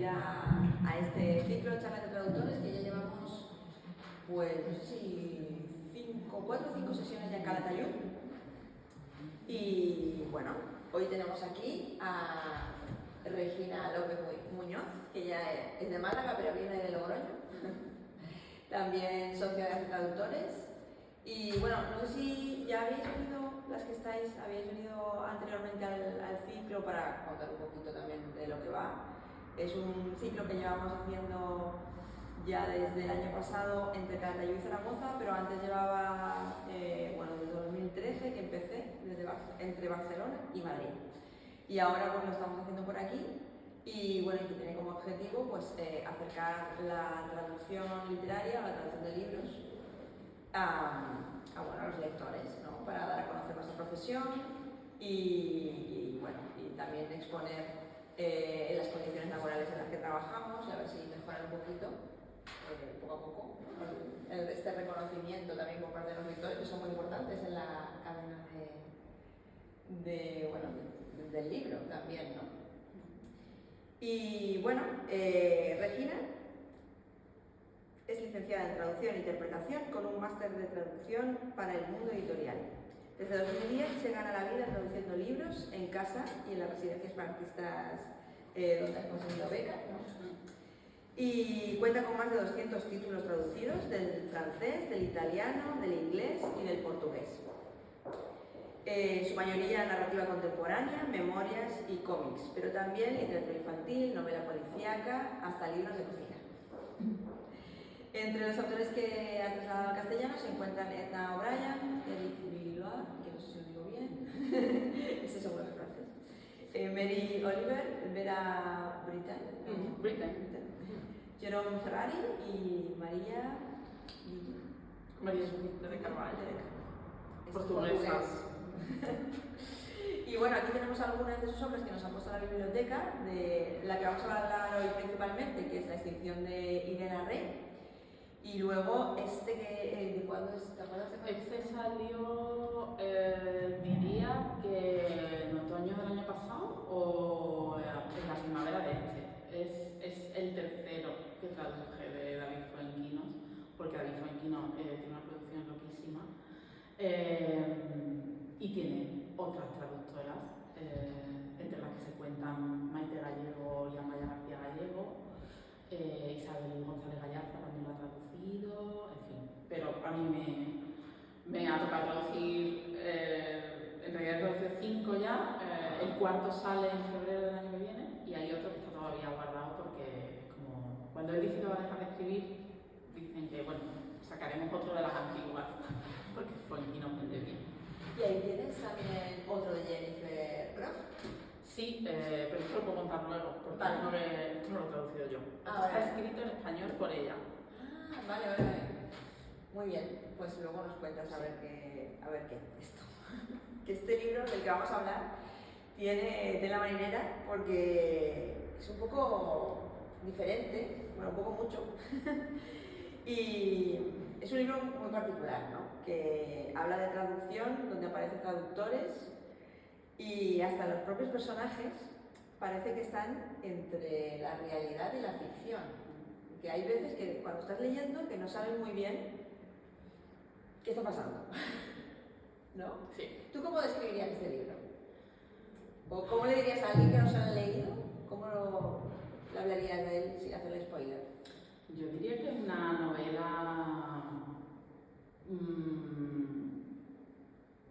asistir a este ciclo de charlas de traductores que ya llevamos, pues no sé si 4 o 5 sesiones ya en Calatayud. Y bueno, hoy tenemos aquí a Regina López Muñoz, que ya es de Málaga, pero viene de Logroño. También socia de traductores. Y bueno, no sé si ya habéis venido, las que estáis, habéis venido anteriormente al ciclo para contar un poquito también de lo que va. Es un ciclo que llevamos haciendo ya desde el año pasado entre Calatayud y Zaragoza, pero antes llevaba, bueno, desde 2013 que empecé, entre Barcelona y Madrid. Y ahora pues lo estamos haciendo por aquí. Y bueno, y que tiene como objetivo pues, acercar la traducción literaria, la traducción de libros a los lectores, ¿no? Para dar a conocer nuestra profesión y bueno, y también exponer las condiciones laborales en las que trabajamos y a ver si mejoran un poquito, poco a poco, este reconocimiento también por parte de los lectores, que son muy importantes en la cadena del libro también, ¿no? Y bueno, Regina es licenciada en Traducción e Interpretación con un máster de Traducción para el mundo editorial. Desde 2010 se gana la vida traduciendo libros en casa y en las residencias para artistas donde ha conseguido becas, ¿no? Y cuenta con más de 200 títulos traducidos del francés, del italiano, del inglés y del portugués. Su mayoría narrativa contemporánea, memorias y cómics, pero también literatura infantil, novela policíaca, hasta libros de cocina. Entre los autores que ha trasladado al castellano se encuentran Edna O'Brien, Eric Villois, que no sé si lo digo bien, este seguro que es francés, Mary Oliver, Vera Brittain, Jerome Ferrari y María de Carvalho, portugués. Y bueno, aquí tenemos algunas de sus obras que nos han puesto en la biblioteca, de la que vamos a hablar hoy principalmente, que es La extinción de Irene Rey. Y luego ¿de cuándo es? ¿Te acuerdas de cuándo? Este salió, diría que en otoño del año pasado o en la primavera de este. Es el tercero que traduje de David Fuenquinos, porque David Fuenquinos tiene una producción loquísima. Y tiene otras traductoras, entre las que se cuentan Maite Gallego y Amaya García Gallego. Isabel González Gallarza también lo ha traducido, en fin. Pero a mí me ha tocado traducir, en realidad he traducido 5 ya, el cuarto sale en febrero del año que viene y hay otro que está todavía guardado porque como cuando él dice que va a dejar de escribir, dicen que bueno, sacaremos otro de las antiguas, porque fue y no vende bien. ¿Y ahí tienes también otro de Jennifer Roth? Sí, pero esto lo puedo contar luego, porque vale. no lo he traducido yo. Vale. Está escrito en español por ella. Vale. Muy bien, pues luego nos cuentas a ver qué es esto. Que este libro del que vamos a hablar tiene tela marinera porque es un poco diferente, bueno, un poco mucho. Y es un libro muy particular, ¿no? Que habla de traducción, donde aparecen traductores y hasta los propios personajes parece que están entre la realidad y la ficción. Que hay veces que cuando estás leyendo que no sabes muy bien qué está pasando. ¿No? Sí. ¿Tú cómo describirías este libro? ¿O cómo le dirías a alguien que no se lo ha leído? ¿Cómo le hablarías de él sin hacerle spoiler? Yo diría que es una novela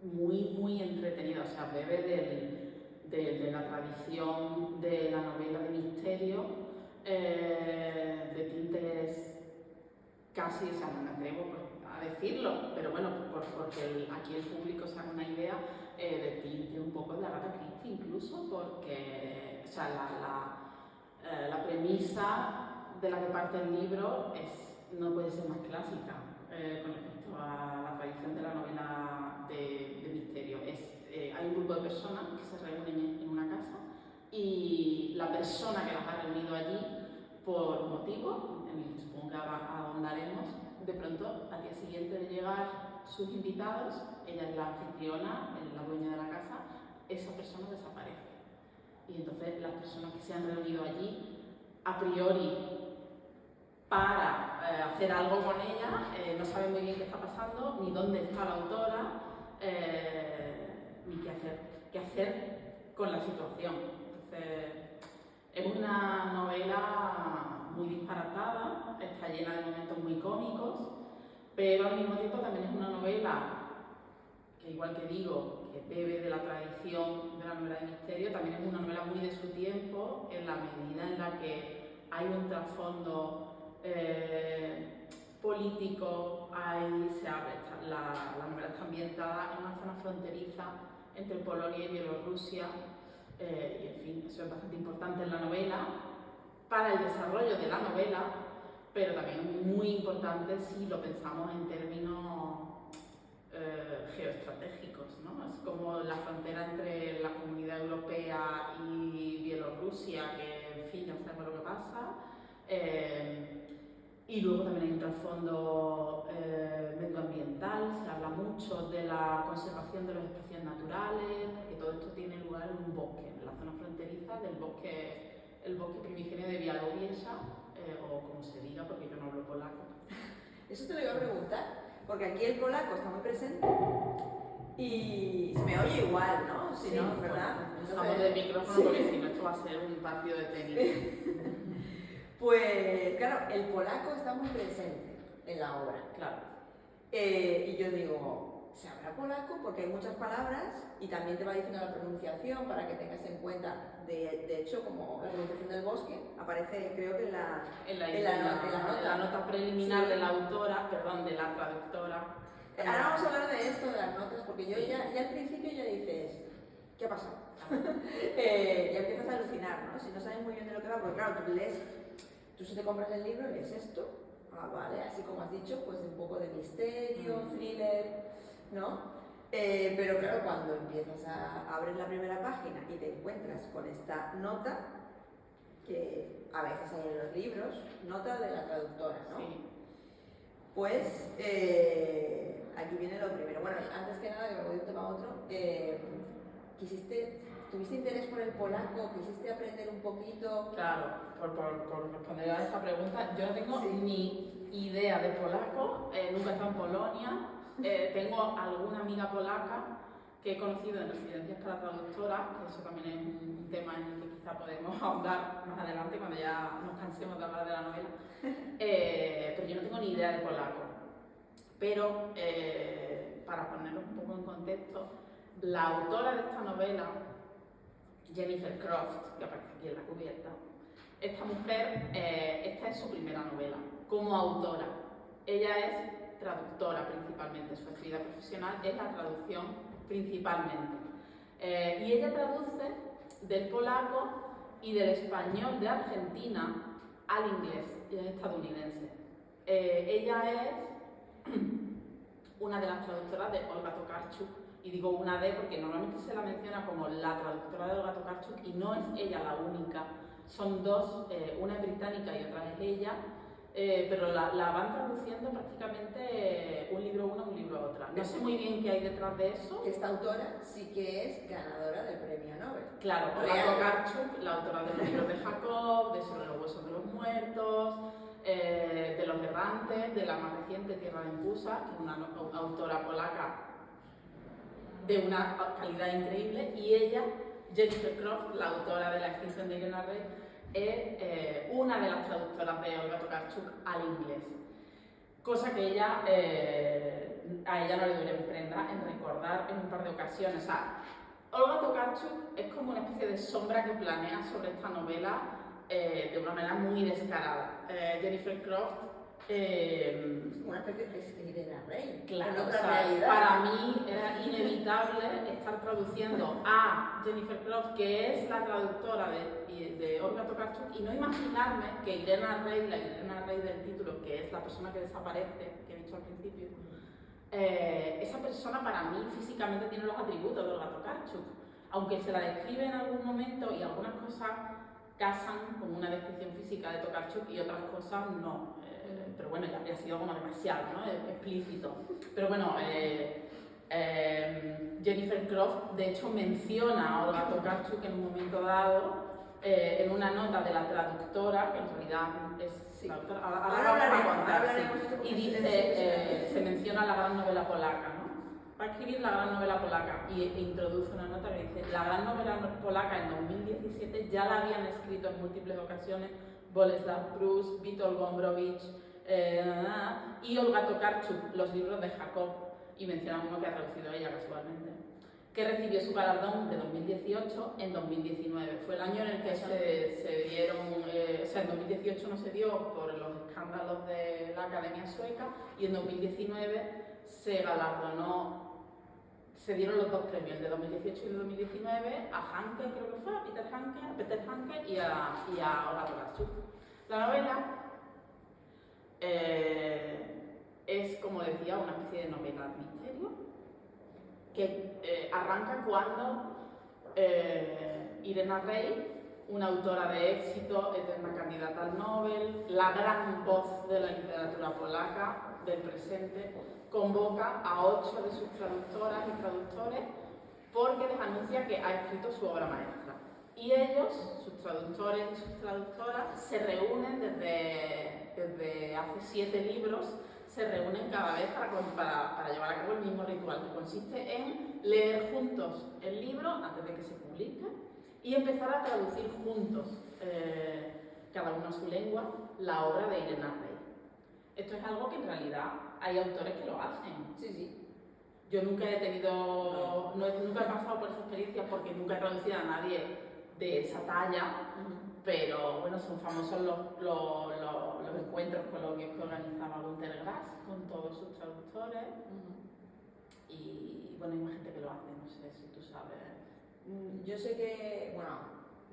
muy entretenida, o sea, bebe de la tradición de la novela de misterio, de tintes casi, o sea, no me atrevo a decirlo, pero bueno, porque aquí el público se haga una idea de tinte un poco de Agatha Christie incluso, porque o sea, la premisa de la que parte el libro no puede ser más clásica con respecto a la tradición de la novela de misterio. Hay un grupo de personas que se reúnen en una casa y la persona que las ha reunido allí por motivo, en el que supongo que ahora ahondaremos, de pronto al día siguiente de llegar sus invitados, ella es la anfitriona, la dueña de la casa, esa persona desaparece. Y entonces las personas que se han reunido allí a priori para hacer algo con ella, no sabe muy bien qué está pasando, ni dónde está la autora, ni qué hacer con la situación. Entonces, es una novela muy disparatada, está llena de momentos muy cómicos, pero al mismo tiempo también es una novela que, igual que digo, que bebe de la tradición de la novela de misterio, también es una novela muy de su tiempo, en la medida en la que hay un trasfondo político, la novela está ambientada en una zona fronteriza entre Polonia y Bielorrusia, y en fin, eso es bastante importante en la novela, para el desarrollo de la novela, pero también muy importante si lo pensamos en términos geoestratégicos, ¿no? Es como la frontera entre la Comunidad Europea y Bielorrusia, que en fin, ya sabemos lo que pasa. Y luego también hay un trasfondo medioambiental, se habla mucho de la conservación de las especies naturales, porque todo esto tiene lugar en un bosque, en la zona fronteriza del bosque, el bosque primigenio de Białowieża, o como se diga, porque yo no hablo polaco. Eso te lo iba a preguntar, porque aquí el polaco está muy presente y se me oye igual, ¿no? Si Sí, no, ¿verdad? Bueno, estamos del micrófono sí. porque si no esto va a ser un partido de tenis. Pues claro, el polaco está muy presente en la obra. Claro. Y yo digo, ¿se habla polaco? Porque hay muchas palabras y también te va diciendo la pronunciación para que tengas en cuenta. De hecho, como la pronunciación del bosque aparece, creo que en la nota preliminar sí. de la autora, perdón, de la traductora. Ahora vamos a hablar de esto, de las notas, porque yo ya al principio ya dices, ¿qué ha pasado? Ya empiezas a alucinar, ¿no? Si no sabes muy bien de lo que va, porque claro, tú si te compras el libro, lees esto, vale, así como has dicho, pues un poco de misterio, thriller, ¿no? Pero claro, cuando empiezas a abrir la primera página y te encuentras con esta nota, que a veces hay en los libros, nota de la traductora, ¿no? Sí. Pues aquí viene lo primero. Bueno, antes que nada, que me voy de un tema a otro, ¿tuviste interés por el polaco? ¿Quisiste aprender un poquito? Claro, por responder a esa pregunta, yo no tengo ni idea de polaco, nunca he estado en Polonia, tengo alguna amiga polaca que he conocido en residencias para traductoras, que eso también es un tema en el que quizá podemos ahondar más adelante cuando ya nos cansemos de hablar de la novela, pero yo no tengo ni idea de polaco. Pero, para ponerlo un poco en contexto, la autora de esta novela, Jennifer Croft, que aparece aquí en la cubierta, esta mujer, esta es su primera novela como autora. Ella es traductora principalmente, su actividad profesional es la traducción principalmente. Y ella traduce del polaco y del español de Argentina al inglés, ella es estadounidense. Ella es una de las traductoras de Olga Tokarczuk, y digo una de porque normalmente se la menciona como la traductora de Olga Tokarczuk y no es ella la única, son dos, una es británica y otra es ella, pero la van traduciendo prácticamente un libro una, un libro otra. No sé muy bien qué hay detrás de eso. Esta autora sí que es ganadora del premio Nobel. Claro, Olga Tokarczuk, la autora de los libros de Jacob, de Sobre los huesos de los muertos, de Los errantes, de la más reciente Tierra de Empusa, que es una autora polaca de una calidad increíble, y ella, Jennifer Croft, la autora de La extinción de Irena Rey, es una de las traductoras de Olga Tokarczuk al inglés. Cosa que ella, a ella no le duele prenda en recordar en un par de ocasiones. O sea, Olga Tokarczuk es como una especie de sombra que planea sobre esta novela de una manera muy descarada. Jennifer Croft una especie de Irena Rey. Claro, en otra o sea, realidad. para mí era inevitable estar traduciendo a Jennifer Croft, que es la traductora de Olga Tokarczuk, y no imaginarme que Irena Rey, la Irena Rey del título, que es la persona que desaparece, que he dicho al principio, esa persona para mí físicamente tiene los atributos de Olga Tokarczuk, aunque se la describe en algún momento y algunas cosas casan con una descripción física de Tokarczuk y otras cosas no. Pero bueno, ya habría sido como demasiado, ¿no? Explícito. Pero bueno, Jennifer Croft de hecho menciona a Olga Tokarczuk en un momento dado en una nota de la traductora, que en realidad es traductora, ahora vamos a contar, sí, y dice, se menciona la gran novela polaca, ¿no? Va a escribir la gran novela polaca y introduce una nota que dice: la gran novela polaca en 2017 ya la habían escrito en múltiples ocasiones Bolesław Prus, Witold Gombrowicz y Olga Tokarczuk, los libros de Jacob, y menciona uno que ha traducido ella casualmente, que recibió su galardón de 2018 en 2019. Fue el año en el que se dieron, o sea, en 2018 no se dio por los escándalos de la Academia Sueca, y en 2019 se galardonó, se dieron los dos premios, el de 2018 y el de 2019, a Hanke, creo que fue, a Peter Hanke y a Olga Tokarczuk. La novela es, como decía, una especie de novela de misterio que arranca cuando Irena Rey, una autora de éxito, eterna candidata al Nobel, la gran voz de la literatura polaca del presente, convoca a 8 de sus traductoras y traductores porque les anuncia que ha escrito su obra maestra. Y ellos, sus traductores y sus traductoras, se reúnen desde hace 7 libros, se reúnen cada vez para llevar a cabo el mismo ritual, que consiste en leer juntos el libro antes de que se publique y empezar a traducir juntos, cada uno a su lengua, la obra de Irena Rey. Esto es algo que en realidad hay autores que lo hacen. Sí, sí. Yo nunca he tenido, nunca he pasado por esa experiencia porque nunca he traducido a nadie de esa talla, pero bueno, son famosos los encuentros, coloquios que organizaba Günter Grass con todos sus traductores. Y bueno, hay más gente que lo hace, no sé si tú sabes. Yo sé que, bueno,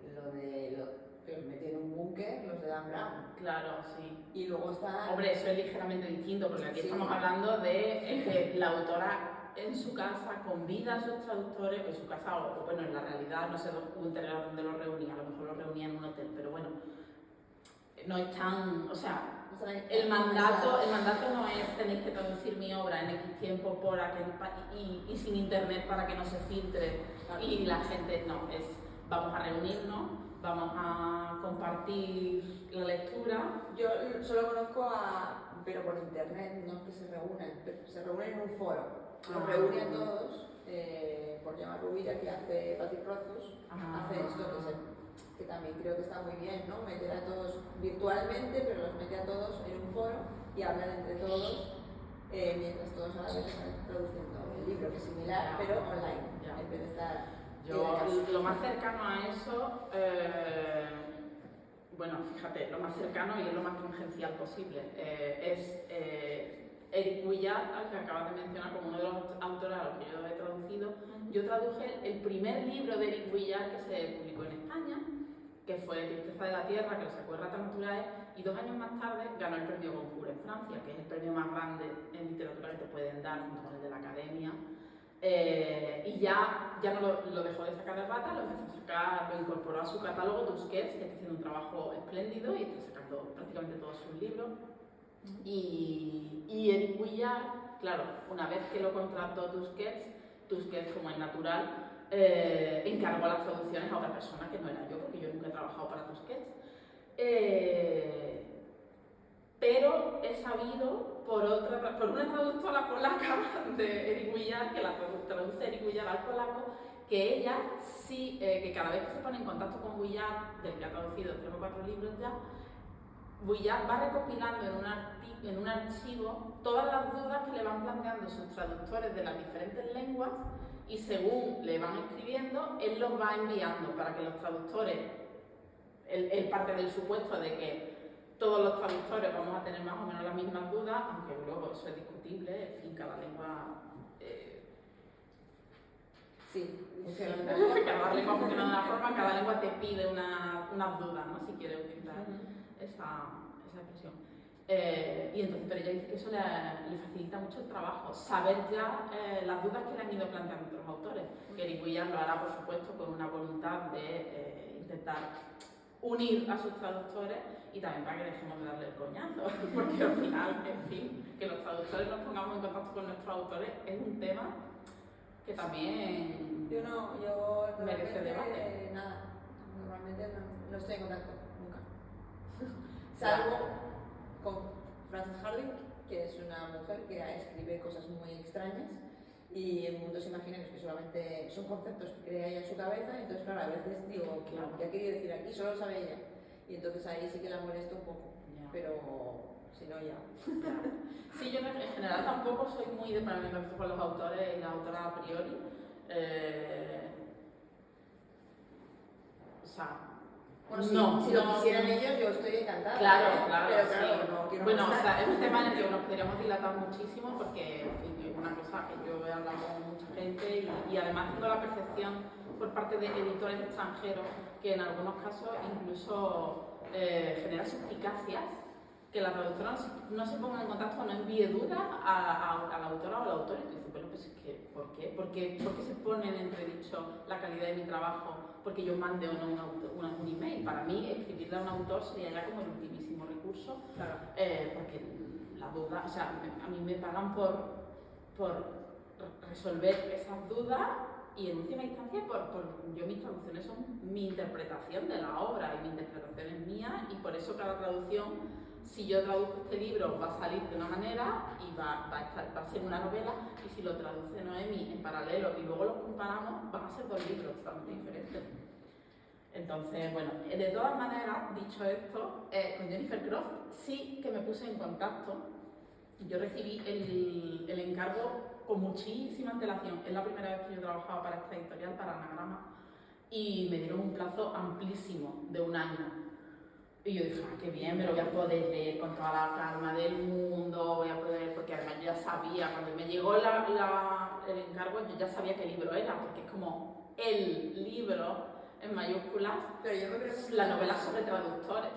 que los metí en un búnker, los de Dan Brown. Claro, sí. Y luego está... Hombre, eso es ligeramente distinto, porque aquí sí, estamos hablando de que la autora en su casa convida a sus traductores, o en su casa, o bueno, en la realidad, no sé dónde los reunía, a lo mejor los reunía en un hotel, pero bueno, no es tan, o sea, el mandato no es tenéis que traducir mi obra en X tiempo por y sin internet para que no se filtre, y la gente, no, es vamos a reunirnos, vamos a compartir la lectura. Yo solo conozco pero por internet, no es que se reúnen en un foro. Los reúne a todos, por llamar Rubira, que hace Patrick Rothfuss, hace esto que también creo que está muy bien, ¿no? Meter a todos virtualmente, pero los mete a todos en un foro y hablan entre todos, mientras todos a la vez están produciendo el libro, que es similar, pero online, en vez de estar... Lo más cercano a eso, bueno, fíjate, lo más cercano y es lo más tangencial posible, es Eric Vuillard, al que acabas de mencionar como uno de los autores a los que yo he traducido. Yo traduje el primer libro de Eric Vuillard que se publicó en España, que fue Tristeza de la Tierra, que lo sacó de Rata Naturae, y 2 años más tarde ganó el premio Goncourt en Francia, que es el premio más grande en literatura que te pueden dar, junto con el de la Academia. Y ya no lo dejó de sacar de Rata, lo empezó a sacar, lo incorporó a su catálogo Tusquets, que está haciendo un trabajo espléndido y está sacando prácticamente todos sus libros. Y Eric Vuillard, claro, una vez que lo contrató Tusquets, como es natural, encargó las traducciones a otra persona que no era yo, porque yo nunca he trabajado para Tusquets. Pero he sabido por una traductora polaca de Eric Vuillard, que la traduce Eric Vuillard al polaco, que ella sí, que cada vez que se pone en contacto con Vuillard, del que ha traducido 3 o 4 libros ya, Vuillard va recopilando en un archivo todas las dudas que le van planteando sus traductores de las diferentes lenguas, y según le van escribiendo, él los va enviando para que los traductores, él parte del supuesto de que todos los traductores vamos a tener más o menos las mismas dudas, aunque luego eso es discutible, en fin, cada lengua... cada lengua funciona de una forma, cada lengua te pide unas dudas, ¿no? Si quieres utilizar esa expresión. Y entonces, pero ella dice que eso le facilita mucho el trabajo, saber ya las dudas que le han ido planteando otros autores. Que Eric Vuillard lo hará, por supuesto, con una voluntad de intentar unir a sus traductores, y también para que dejemos de darle el coñazo, porque al final, en fin, que los traductores nos pongamos en contacto con nuestros autores es un tema que también yo merece debate. Nada, normalmente no estoy en contacto, nunca. Salvo con Frances Harding, que es una mujer que escribe cosas muy extrañas y en mundos imaginarios que solamente son conceptos que crea ella en su cabeza, entonces claro, a veces digo, ¿qué ha querido decir aquí? Solo lo sabe ella. Y entonces ahí sí que la molesto un poco, pero si no ya. Sí, yo en general tampoco soy muy de ponerme en contacto con los autores y las autoras a priori. O sea, bueno, si lo quisieran ellos, yo estoy encantada. Claro, pero sí. claro, no quiero bueno, molestar. o sea, es un tema en el que nos podríamos dilatar muchísimo porque, en fin, es una cosa que yo he hablado con mucha gente y además tengo la percepción por parte de editores extranjeros que en algunos casos incluso genera suspicacias que la traductora no se ponga en contacto o no envíe dudas a la autora o al autor. Y tú dices, bueno, pues es que, ¿por qué? ¿Por qué se pone en entredicho la calidad de mi trabajo? Porque yo mande o no un email. Para mí, escribirle a un autor sería ya como el ultimísimo recurso, Claro. porque la duda, o sea, a mí me pagan por resolver esas dudas y en última instancia, yo mis traducciones son mi interpretación de la obra y mi interpretación es mía y por eso cada traducción, si yo traduzco este libro va a salir de una manera y va a ser una novela y si lo traduce Noemi en paralelo y luego los comparamos, van a ser dos libros totalmente diferentes. Entonces, bueno, de todas maneras, dicho esto, con Jennifer Croft sí que me puse en contacto. Yo recibí el encargo con muchísima antelación. Es la primera vez que yo trabajaba para esta editorial, para Anagrama, y me dieron un plazo amplísimo de 1 año. Y yo dije, qué bien, me lo voy a poder leer con toda la calma del mundo, voy a poder, porque además yo ya sabía, cuando me llegó el encargo, yo ya sabía qué libro era, porque es como el libro en mayúsculas, pero yo me pregunto, la novela sobre traductores.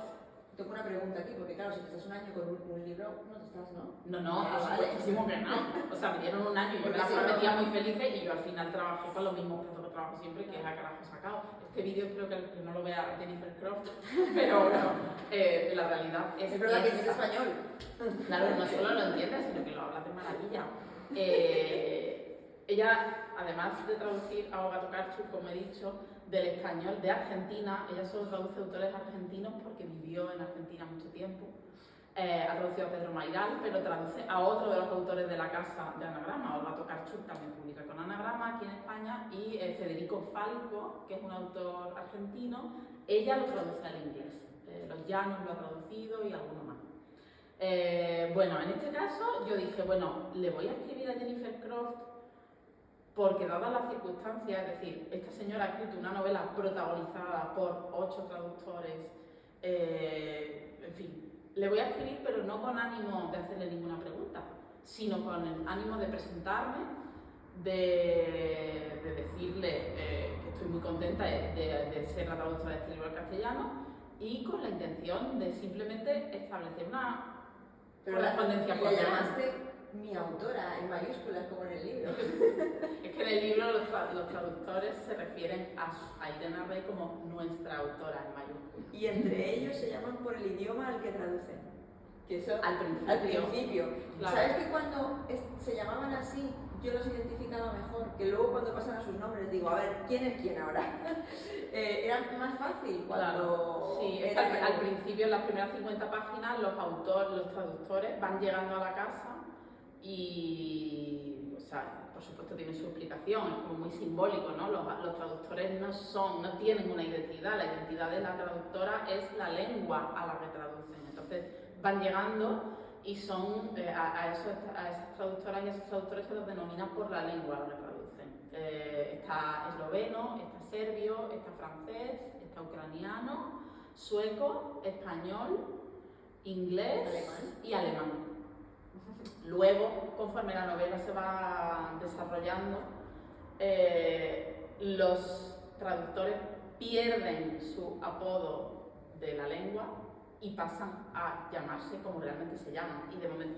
Tengo una pregunta aquí, porque claro, si estás 1 año con un libro, no te estás, ¿no? No, por supuestísimo que no. O sea, me dieron 1 año y yo me la prometía muy felices y yo al final trabajé con los mismos plazos que trabajo siempre, que es a carajo sacado. Este vídeo creo que no lo vea Jennifer Croft, pero bueno, la realidad es verdad que es español. Claro, no solo lo entiendes, sino que lo hablas de maravilla. Ella, además de traducir a Olga Tokarczuk, como he dicho, del español de Argentina, ella solo traduce autores argentinos porque vivió en Argentina mucho tiempo. Ha traducido a Pedro Mairal, pero traduce a otro de los autores de la casa de Anagrama. Olga Tokarczuk también publica con Anagrama aquí en España y Federico Falco, que es un autor argentino, ella lo traduce al inglés. Los Llanos lo ha traducido y alguno más. Bueno, en este caso yo dije, bueno, le voy a escribir a Jennifer Croft porque dadas las circunstancias, es decir, esta señora ha escrito una novela protagonizada por 8 traductores, en fin, le voy a escribir pero no con ánimo de hacerle ninguna pregunta, sino con el ánimo de presentarme, de decirle que estoy muy contenta de ser la traductora de este libro al castellano y con la intención de simplemente establecer una correspondencia con ella. Llamaste mi autora en mayúsculas como en el libro. Es que en el libro los traductores se refieren a Irene Rey como nuestra autora en mayúsculas. Y entre ellos se llaman por el idioma al que traducen. Que eso al principio. Claro. ¿Sabes que cuando se llamaban así yo los identificaba mejor? Que luego cuando pasan a sus nombres digo, a ver, ¿quién es quién ahora? Era más fácil cuando... Claro. Sí, es que al principio, en las primeras 50 páginas, los traductores van llegando a la casa y, o sea, por supuesto tiene su explicación, es como muy simbólico, ¿no? Los traductores no tienen una identidad, la identidad de la traductora es la lengua a la que traducen. Entonces van llegando y son, a esas traductoras y a esos traductores se los denomina por la lengua a la que traducen. Está esloveno, está serbio, está francés, está ucraniano, sueco, español, inglés y alemán. Luego, conforme la novela se va desarrollando, los traductores pierden su apodo de la lengua y pasan a llamarse como realmente se llaman.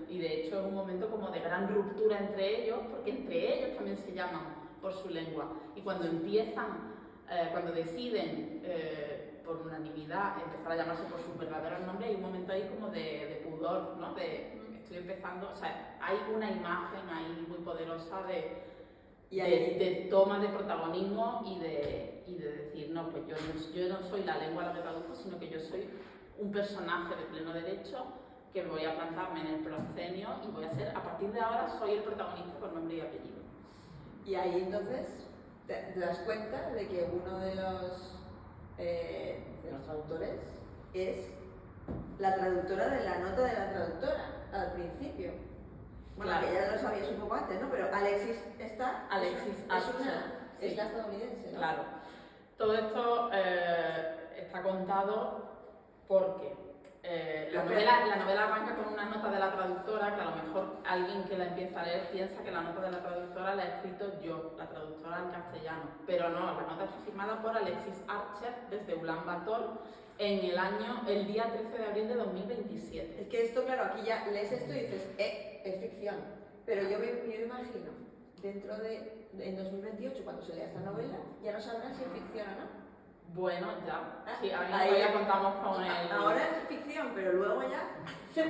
Y de hecho es un momento como de gran ruptura entre ellos, porque entre ellos también se llaman por su lengua. Y cuando cuando deciden por unanimidad empezar a llamarse por sus verdaderos nombres, hay un momento ahí como de pudor, ¿no? Estoy empezando, o sea, hay una imagen ahí muy poderosa de de toma de protagonismo y de decir, no, pues yo no soy la lengua a la que traduzco, sino que yo soy un personaje de pleno derecho que voy a plantarme en el proscenio y voy a ser, a partir de ahora, soy el protagonista con nombre y apellido. Y ahí entonces te das cuenta de que uno de los traductores es la traductora de la nota de la traductora al principio. Bueno, claro. que ya lo sabías un poco antes, ¿no? Pero Alexis está. Alexis Archer, es sí. la estadounidense, ¿no? Claro. Todo esto está contado porque la novela arranca con una nota de la traductora que a lo mejor alguien que la empieza a leer piensa que la nota de la traductora la he escrito yo, la traductora al castellano. Pero no, la nota está firmada por Alexis Archer desde Ulan Bator en el día 13 de abril de 2027. Es que esto, claro, aquí ya lees esto y dices, es ficción. Pero yo imagino, en 2028, cuando se lea esta novela, ya no sabrán si es ficción o no. Bueno, ya. Sí, ahí ya contamos con el... Ahora es ficción, pero luego ya...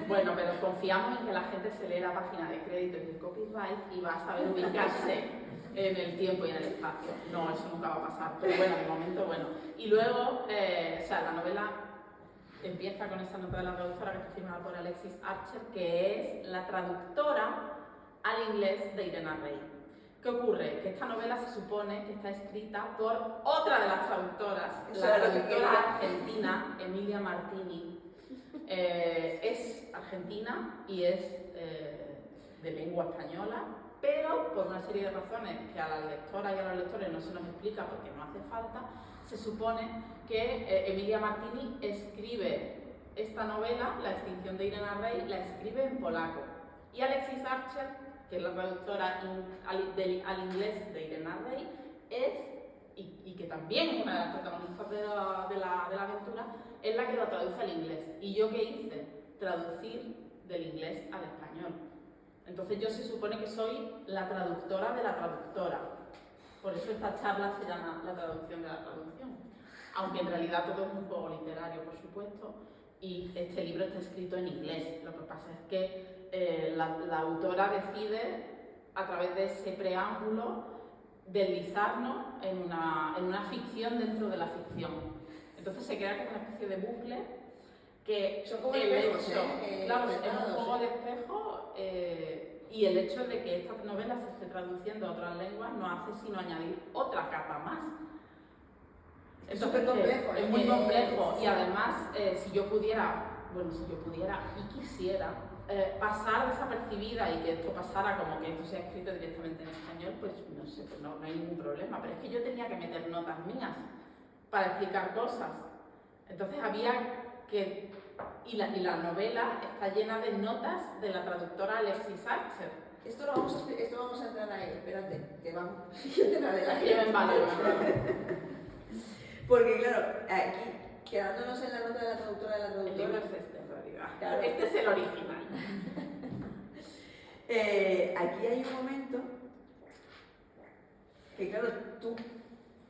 Bueno, pero confiamos en que la gente se lee la página de crédito y el copyright y va a saber ubicarse en el tiempo y en el espacio. No, eso nunca va a pasar, pero bueno, de momento, bueno. Y luego, la novela empieza con esa nota de la traductora que está firmada por Alexis Archer, que es la traductora al inglés de Irena Rey. ¿Qué ocurre? Que esta novela se supone que está escrita por otra de las traductoras, la traductora argentina Emilia Martini. Es argentina y es de lengua española, pero por una serie de razones que a la lectora y a los lectores no se nos explica porque no hace falta, se supone que Emilia Martini escribe esta novela, La extinción de Irena Rey, la escribe en polaco. Y Alexis Archer, que es la traductora al inglés de Irena Rey, y que también es una de las protagonistas de la aventura, es la que lo traduce al inglés. ¿Y yo qué hice? Traducir del inglés al español. Entonces yo se supone que soy la traductora de la traductora. Por eso esta charla se llama La traducción de la traducción. Aunque en realidad todo es un juego literario, por supuesto, y este libro está escrito en inglés. Lo que pasa es que la autora decide, a través de ese preámbulo, deslizarnos en una ficción dentro de la ficción. Entonces se crea como una especie de bucle que son como espejos, claro, es un juego de espejos, y el hecho de que esta novela se esté traduciendo a otras lenguas no hace sino añadir otra capa más. Entonces es muy complejo y además si yo pudiera y quisiera pasar desapercibida y que esto pasara como que esto sea escrito directamente en español, pues no sé, pues no hay ningún problema. Pero es que yo tenía que meter notas mías para explicar cosas. Entonces había que... Y la novela está llena de notas de la traductora Alexis Archer. Esto vamos a entrar ahí, espérate, que vamos. Yo te la de la que me vale. Porque claro, aquí, quedándonos en la nota de la traductora El libro es este, en realidad. Claro. Este es el original. Aquí hay un momento que claro,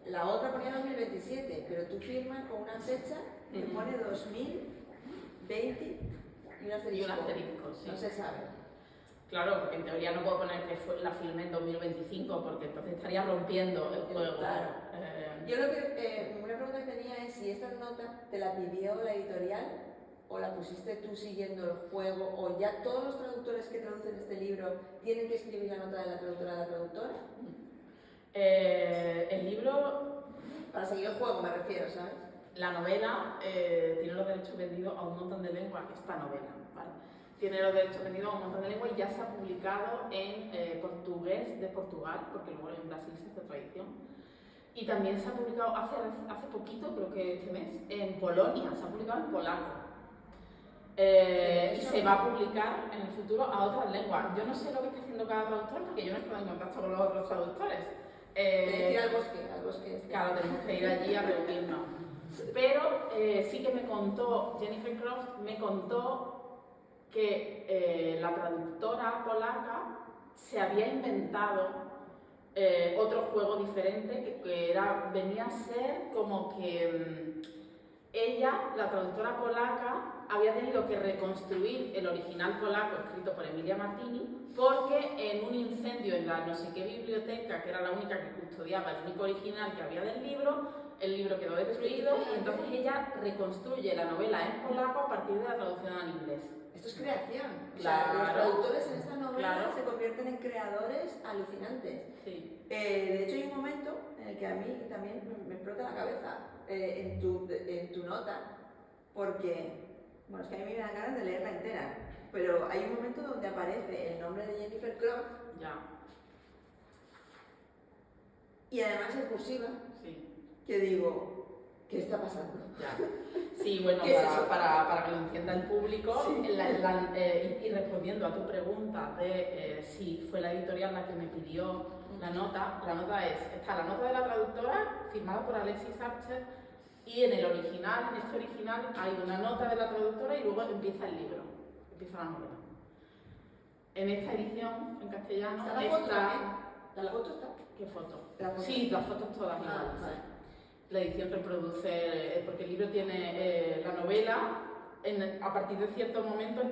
la otra ponía 2027, pero tú firmas con una fecha que pone 2020 y un asterisco. Sí. No se sabe. Claro, porque en teoría no puedo poner que la filmé en 2025 porque entonces estaría rompiendo el juego. Claro. Yo una pregunta que tenía es si esta nota te la pidió la editorial o la pusiste tú siguiendo el juego, o ya todos los traductores que traducen este libro tienen que escribir la nota de la traductora a la traductora. El libro... Para seguir el juego me refiero, ¿sabes? La novela tiene los derechos vendidos a un montón de lenguas, esta novela, ¿vale? Tiene los derechos vendidos a un montón de lenguas y ya se ha publicado en portugués de Portugal, porque luego en Brasil se hace tradición. Y también se ha publicado hace poquito, creo que este mes, en Polonia, se ha publicado en polaco. Y se va a publicar en el futuro a otras lenguas. Yo no sé lo que está haciendo cada traductor porque yo no he estado en contacto con los otros traductores. Tienes que ir al bosque. Claro, tenemos que ir allí a reunirnos. Pero sí que me contó, Jennifer Croft me contó que la traductora polaca se había inventado otro juego diferente que venía a ser como que ella, la traductora polaca, había tenido que reconstruir el original polaco escrito por Emilia Martini porque en un incendio en la no sé qué biblioteca, que era la única que custodiaba el único original que había del libro, el libro quedó destruido y entonces ella reconstruye la novela en polaco a partir de la traducción al inglés. Esto es creación. Claro. O sea, los traductores en esta novela Claro. se convierten en creadores alucinantes. Sí. De hecho, hay un momento en el que a mí también me explota la cabeza en tu nota, porque, bueno, es que a mí me dan ganas de leerla entera, pero hay un momento donde aparece el nombre de Jennifer Croft. Ya. Y además en cursiva, Sí. que digo, ¿qué está pasando? Ya. Sí, bueno, ¿Qué es eso? para que lo entienda el público, Sí. y respondiendo a tu pregunta de si fue la editorial la que me pidió la nota está la nota de la traductora firmada por Alexis Archer y en el original, en este original, hay una nota de la traductora y luego empieza el libro, empieza la novela. En esta edición, en castellano, ¿Está la foto también? ¿La foto está? ¿Qué foto? La foto. Sí, las fotos todas iguales. Vale. La edición reproduce, porque el libro tiene la novela, a partir de ciertos momentos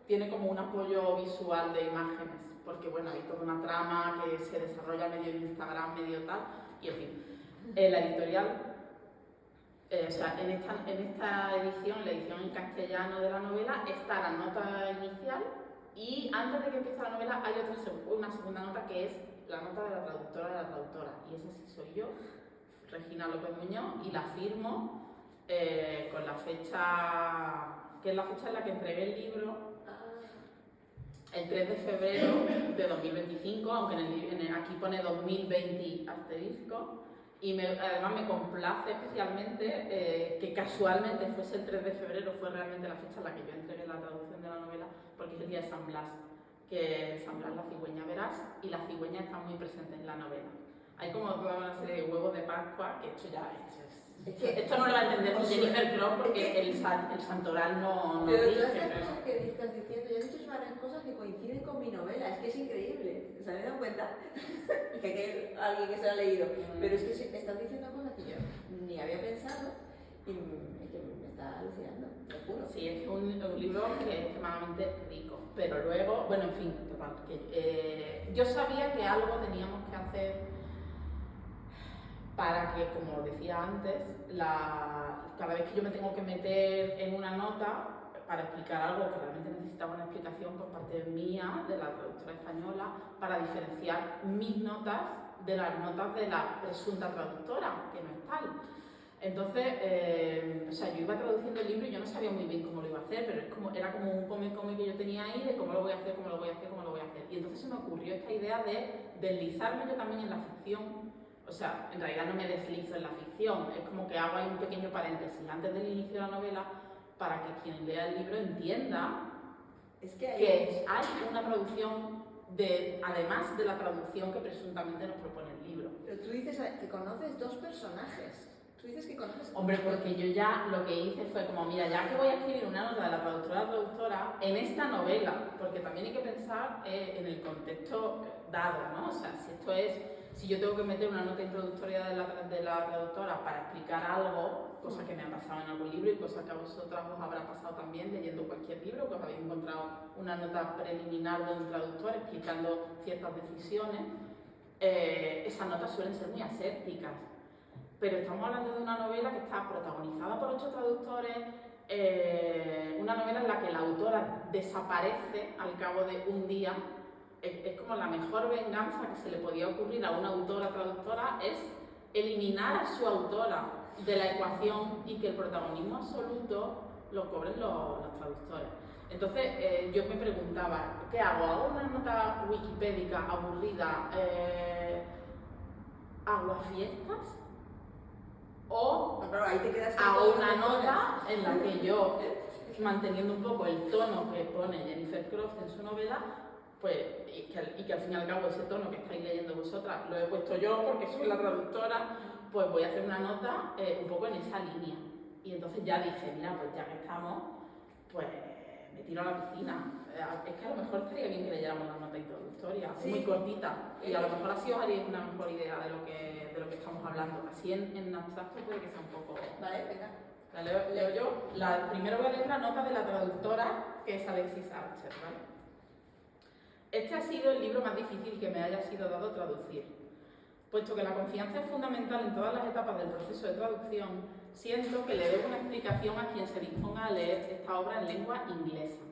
tiene como un apoyo visual de imágenes, porque bueno, hay toda una trama que se desarrolla medio en Instagram, medio tal, y en fin. La editorial, o sea, en esta edición, la edición en castellano de la novela, está la nota inicial y antes de que empiece la novela hay una segunda nota que es la nota de la traductora, y esa sí soy yo, Regina López Muñoz, y la firmo con la fecha, que es la fecha en la que entregué el libro, el 3 de febrero de 2025, aunque aquí pone 2020 asterisco, y además me complace especialmente que casualmente fuese el 3 de febrero, fue realmente la fecha en la que yo entregué la traducción de la novela, porque es el día de San Blas, que San Blas la cigüeña verás, y la cigüeña está muy presente en la novela. Hay como toda una serie de huevos de Pascua, que esto no lo va a entender Jennifer Croft porque el santoral no pero dice, todas estas cosas que estás diciendo, yo he dicho varias cosas que coinciden con mi novela, es que es increíble, o sea, me he dado cuenta que hay alguien que se lo ha leído, pero es que estás diciendo cosas que yo ni había pensado y es que me está alucinando, te juro. Sí, es un libro que es extremadamente rico, pero luego, bueno, en fin, total, yo sabía que algo teníamos que hacer para que, como decía antes, cada vez que yo me tengo que meter en una nota para explicar algo que realmente necesitaba una explicación por parte mía, de la traductora española, para diferenciar mis notas de las notas de la presunta traductora, que no es tal. Entonces, o sea, yo iba traduciendo el libro y yo no sabía muy bien cómo lo iba a hacer, pero era como un come que yo tenía ahí de cómo lo voy a hacer, cómo lo voy a hacer, cómo lo voy a hacer. Y entonces se me ocurrió esta idea de deslizarme yo también en la ficción. O sea, en realidad no me deslizo en la ficción, es como que hago ahí un pequeño paréntesis antes del inicio de la novela para que quien lea el libro entienda que hay una traducción además de la traducción que presuntamente nos propone el libro. Pero tú dices que conoces dos personajes. Tú dices que conoces... Hombre, porque yo ya lo que hice fue como, mira, ya que voy a escribir una nota de la traductora en esta novela, porque también hay que pensar en el contexto dado, ¿no? O sea, si yo tengo que meter una nota introductoria de la traductora para explicar algo, cosa que me ha pasado en algún libro y cosa que a vosotras os habrá pasado también leyendo cualquier libro, que os habéis encontrado una nota preliminar de un traductor explicando ciertas decisiones, esas notas suelen ser muy asépticas. Pero estamos hablando de una novela que está protagonizada por 8 traductores, una novela en la que la autora desaparece al cabo de un día. Es como la mejor venganza que se le podía ocurrir a una autora traductora es eliminar a su autora de la ecuación y que el protagonismo absoluto lo cobren los traductores. Entonces yo me preguntaba, ¿qué hago? ¿Hago una nota wikipédica aburrida, aguafiestas? O ahí te quedas hago una nota en la que yo, manteniendo un poco el tono que pone Jennifer Croft en su novela, pues, y que al fin y al cabo ese tono que estáis leyendo vosotras lo he puesto yo porque soy la traductora, pues voy a hacer una nota un poco en esa línea. Y entonces ya dije, mira, pues ya que estamos, pues me tiro a la piscina. Es que a lo mejor estaría bien que leyéramos la nota introductoria, sí, muy cortita, y a lo mejor así os haréis una mejor idea de lo que estamos hablando. Así en abstracto puede que sea un poco... Vale, venga. La leo yo. Primero voy a leer la nota de la traductora, que es Alexis Archer, ¿vale? Este ha sido el libro más difícil que me haya sido dado traducir. Puesto que la confianza es fundamental en todas las etapas del proceso de traducción, siento que le debo una explicación a quien se disponga a leer esta obra en lengua inglesa.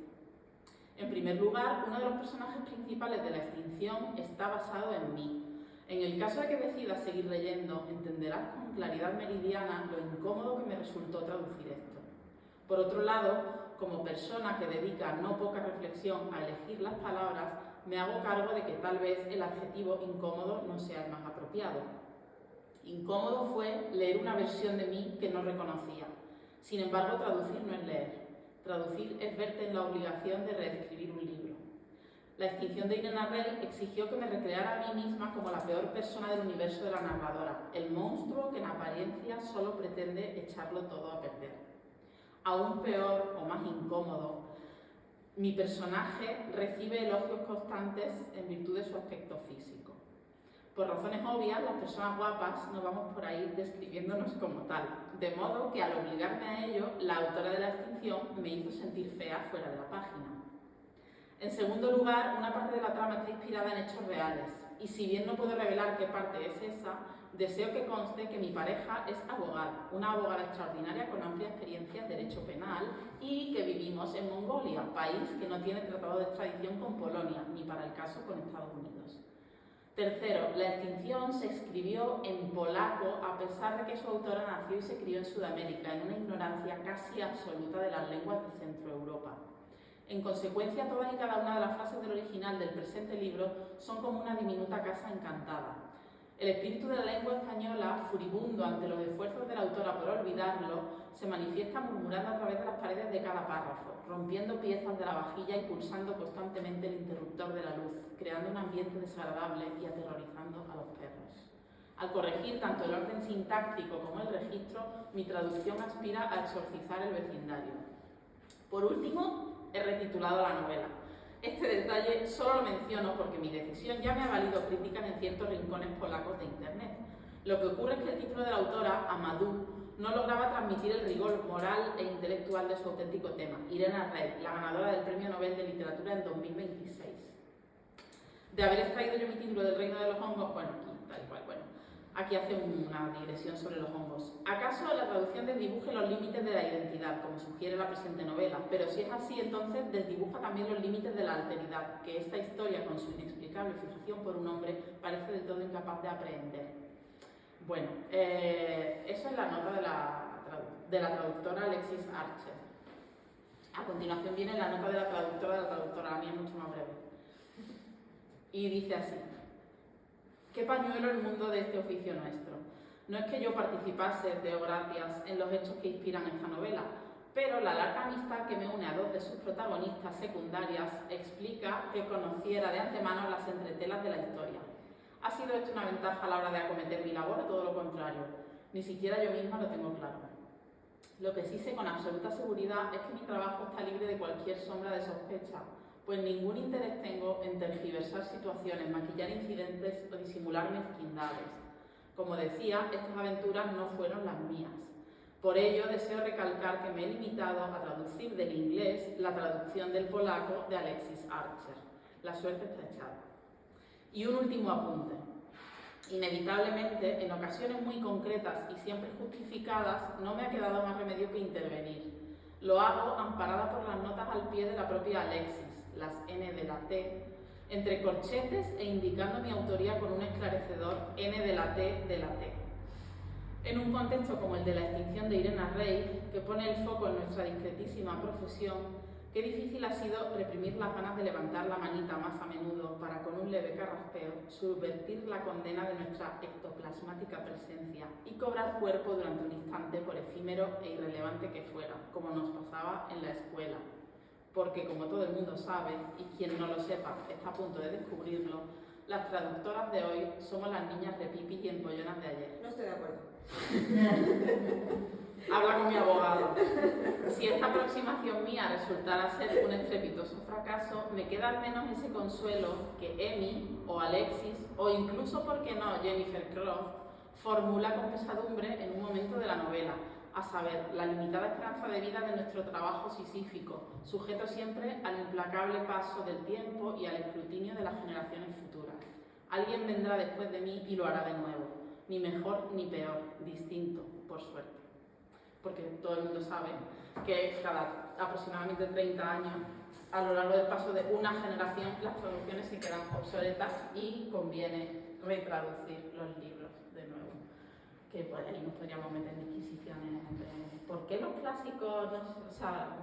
En primer lugar, uno de los personajes principales de La extinción está basado en mí. En el caso de que decidas seguir leyendo, entenderás con claridad meridiana lo incómodo que me resultó traducir esto. Por otro lado, como persona que dedica no poca reflexión a elegir las palabras, me hago cargo de que tal vez el adjetivo incómodo no sea el más apropiado. Incómodo fue leer una versión de mí que no reconocía. Sin embargo, traducir no es leer. Traducir es verte en la obligación de reescribir un libro. La extinción de Irena Rey exigió que me recreara a mí misma como la peor persona del universo de la narradora, el monstruo que en apariencia solo pretende echarlo todo a perder. Aún peor o más incómodo, mi personaje recibe elogios constantes en virtud de su aspecto físico. Por razones obvias, las personas guapas no vamos por ahí describiéndonos como tal, de modo que al obligarme a ello, la autora de La extinción me hizo sentir fea fuera de la página. En segundo lugar, una parte de la trama está inspirada en hechos reales, y si bien no puedo revelar qué parte es esa, deseo que conste que mi pareja es abogada, una abogada extraordinaria con amplia experiencia en derecho penal y que vivimos en Mongolia, país que no tiene tratado de extradición con Polonia, ni para el caso con Estados Unidos. Tercero, La extinción se escribió en polaco a pesar de que su autora nació y se crió en Sudamérica, en una ignorancia casi absoluta de las lenguas de Centroeuropa. En consecuencia, todas y cada una de las frases del original del presente libro son como una diminuta casa encantada. El espíritu de la lengua española, furibundo ante los esfuerzos de la autora por olvidarlo, se manifiesta murmurando a través de las paredes de cada párrafo, rompiendo piezas de la vajilla y pulsando constantemente el interruptor de la luz, creando un ambiente desagradable y aterrorizando a los perros. Al corregir tanto el orden sintáctico como el registro, mi traducción aspira a exorcizar el vecindario. Por último, he retitulado la novela. Este detalle solo lo menciono porque mi decisión ya me ha valido críticas en ciertos rincones polacos de internet. Lo que ocurre es que el título de la autora, Amadou, no lograba transmitir el rigor moral e intelectual de su auténtico tema, Irena Rey, la ganadora del Premio Nobel de Literatura en 2026. De haber extraído yo mi título del Reino de los Hongos, bueno, tal cual, bueno, aquí hace una digresión sobre los hongos. ¿Acaso la traducción desdibuje los límites de la identidad, como sugiere la presente novela? Pero si es así, entonces desdibuja también los límites de la alteridad, que esta historia, con su inexplicable fijación por un hombre, parece del todo incapaz de aprehender. Bueno, eso es la nota de la traductora Alexis Archer. A continuación viene la nota de la traductora, la mía es mucho más breve. Y dice así: ¿qué pañuelo el mundo de este oficio nuestro? No es que yo participase, deo gracias, en los hechos que inspiran esta novela, pero la larga amistad que me une a dos de sus protagonistas secundarias explica que conociera de antemano las entretelas de la historia. ¿Ha sido esto una ventaja a la hora de acometer mi labor o todo lo contrario? Ni siquiera yo misma lo tengo claro. Lo que sí sé con absoluta seguridad es que mi trabajo está libre de cualquier sombra de sospecha, pues ningún interés tengo en tergiversar situaciones, maquillar incidentes o disimular mezquindades. Como decía, estas aventuras no fueron las mías. Por ello, deseo recalcar que me he limitado a traducir del inglés la traducción del polaco de Alexis Archer. La suerte está echada. Y un último apunte. Inevitablemente, en ocasiones muy concretas y siempre justificadas, no me ha quedado más remedio que intervenir. Lo hago amparada por las notas al pie de la propia Alexis, las N de la T, entre corchetes e indicando mi autoría con un esclarecedor N de la T de la T. En un contexto como el de la extinción de Irena Rey, que pone el foco en nuestra discretísima profesión, qué difícil ha sido reprimir las ganas de levantar la manita más a menudo para, con un leve carraspeo, subvertir la condena de nuestra ectoplasmática presencia y cobrar cuerpo durante un instante, por efímero e irrelevante que fuera, como nos pasaba en la escuela. Porque, como todo el mundo sabe, y quien no lo sepa está a punto de descubrirlo, las traductoras de hoy somos las niñas repipis y empollonas de ayer. No estoy de acuerdo. Habla con mi abogado. Si esta aproximación mía resultara ser un estrepitoso fracaso, me queda al menos ese consuelo que Emi o Alexis, o incluso, ¿por qué no, Jennifer Croft, formula con pesadumbre en un momento de la novela, a saber, la limitada esperanza de vida de nuestro trabajo sisífico, sujeto siempre al implacable paso del tiempo y al escrutinio de las generaciones futuras. Alguien vendrá después de mí y lo hará de nuevo, ni mejor ni peor, distinto, por suerte. Porque todo el mundo sabe que cada aproximadamente 30 años, a lo largo del paso de una generación, las traducciones se quedan obsoletas y conviene retraducir los libros de nuevo. Que pues, ahí nos podríamos meter en disquisiciones entre por qué los clásicos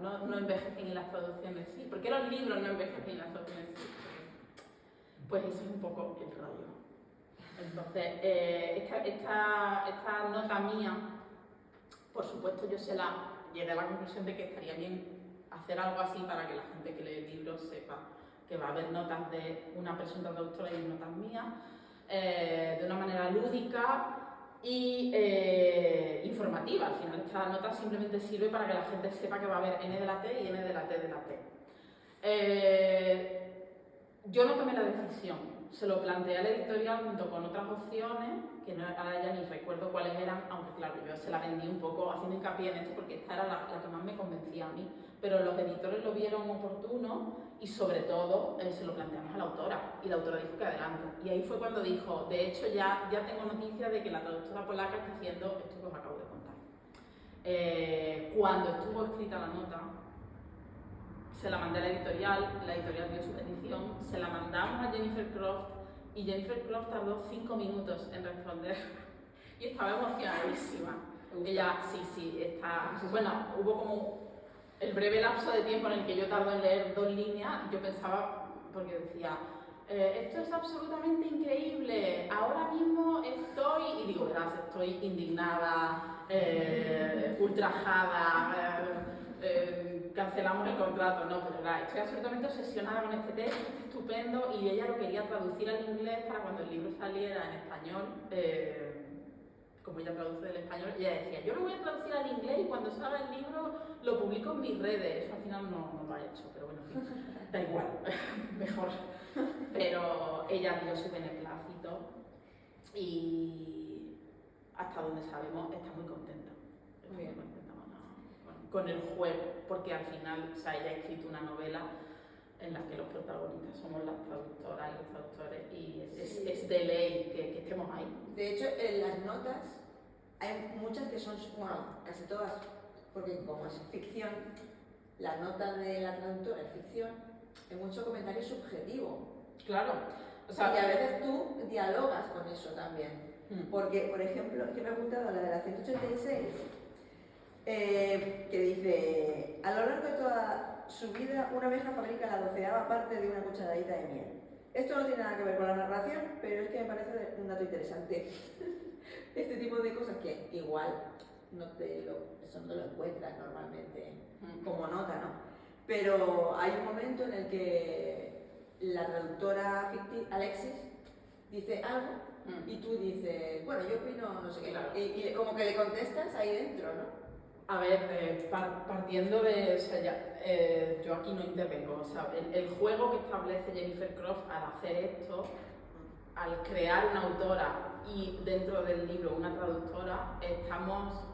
no envejecen y las traducciones sí, por qué los libros no envejecen y las traducciones sí. Pues eso es un poco el rollo. Entonces, esta nota mía, por supuesto, yo llegué a la conclusión de que estaría bien hacer algo así para que la gente que lee libros sepa que va a haber notas de una presunta traductora y notas mías, de una manera lúdica y informativa. Al final, esta nota simplemente sirve para que la gente sepa que va a haber N de la T y N de la T de la T. Yo no tomé la decisión, se lo planteé al editorial junto con otras opciones, que ahora ya ni recuerdo cuáles eran, aunque claro, yo se la vendí un poco haciendo hincapié en esto porque esta era la que más me convencía a mí, pero los editores lo vieron oportuno y sobre todo se lo planteamos a la autora y la autora dijo que adelante. Y ahí fue cuando dijo, de hecho ya tengo noticia de que la traductora polaca está haciendo esto que os acabo de contar. Cuando estuvo escrita la nota, se la mandé a la editorial dio su petición, se la mandamos a Jennifer Croft y Jennifer Croft tardó 5 minutos en responder y estaba emocionadísima. Ella, sí, está... Bueno, hubo como el breve lapso de tiempo en el que yo tardo en leer 2 líneas, yo pensaba, porque decía, esto es absolutamente increíble, ahora mismo estoy, y digo, verás, estoy indignada, ultrajada, cancelamos el contrato, no, pero estoy absolutamente obsesionada con este texto, es estupendo, y ella lo quería traducir al inglés para cuando el libro saliera en español, como ella traduce del español, ella decía, yo lo voy a traducir al inglés y cuando salga el libro lo publico en mis redes. Eso al final no lo ha hecho, pero bueno, en fin, da igual, mejor. Pero ella dio su beneplácito y hasta donde sabemos está muy contenta. Está muy contenta con el juego, porque al final ella ha escrito una novela en la que los protagonistas somos las traductoras y los traductores y es de ley que estemos ahí. De hecho, en las notas hay muchas que son, bueno, casi todas, porque como es ficción, la nota de la traductora es ficción, hay mucho comentario subjetivo. Claro. O sea, y a veces tú dialogas con eso también. Porque, por ejemplo, yo me he apuntado a la de la 186, que dice, a lo largo de toda su vida, una abeja fabrica la 12ª parte de una cucharadita de miel. Esto no tiene nada que ver con la narración, pero es que me parece un dato interesante. Este tipo de cosas que igual eso no lo encuentras normalmente como nota, ¿no? Pero hay un momento en el que la traductora Alexis dice algo y tú dices, bueno, yo opino no sé qué, claro. Y como que le contestas ahí dentro, ¿no? A ver, partiendo de, o sea, yo aquí no intervengo, o sea, el juego que establece Jennifer Croft al hacer esto, al crear una autora y dentro del libro una traductora, estamos,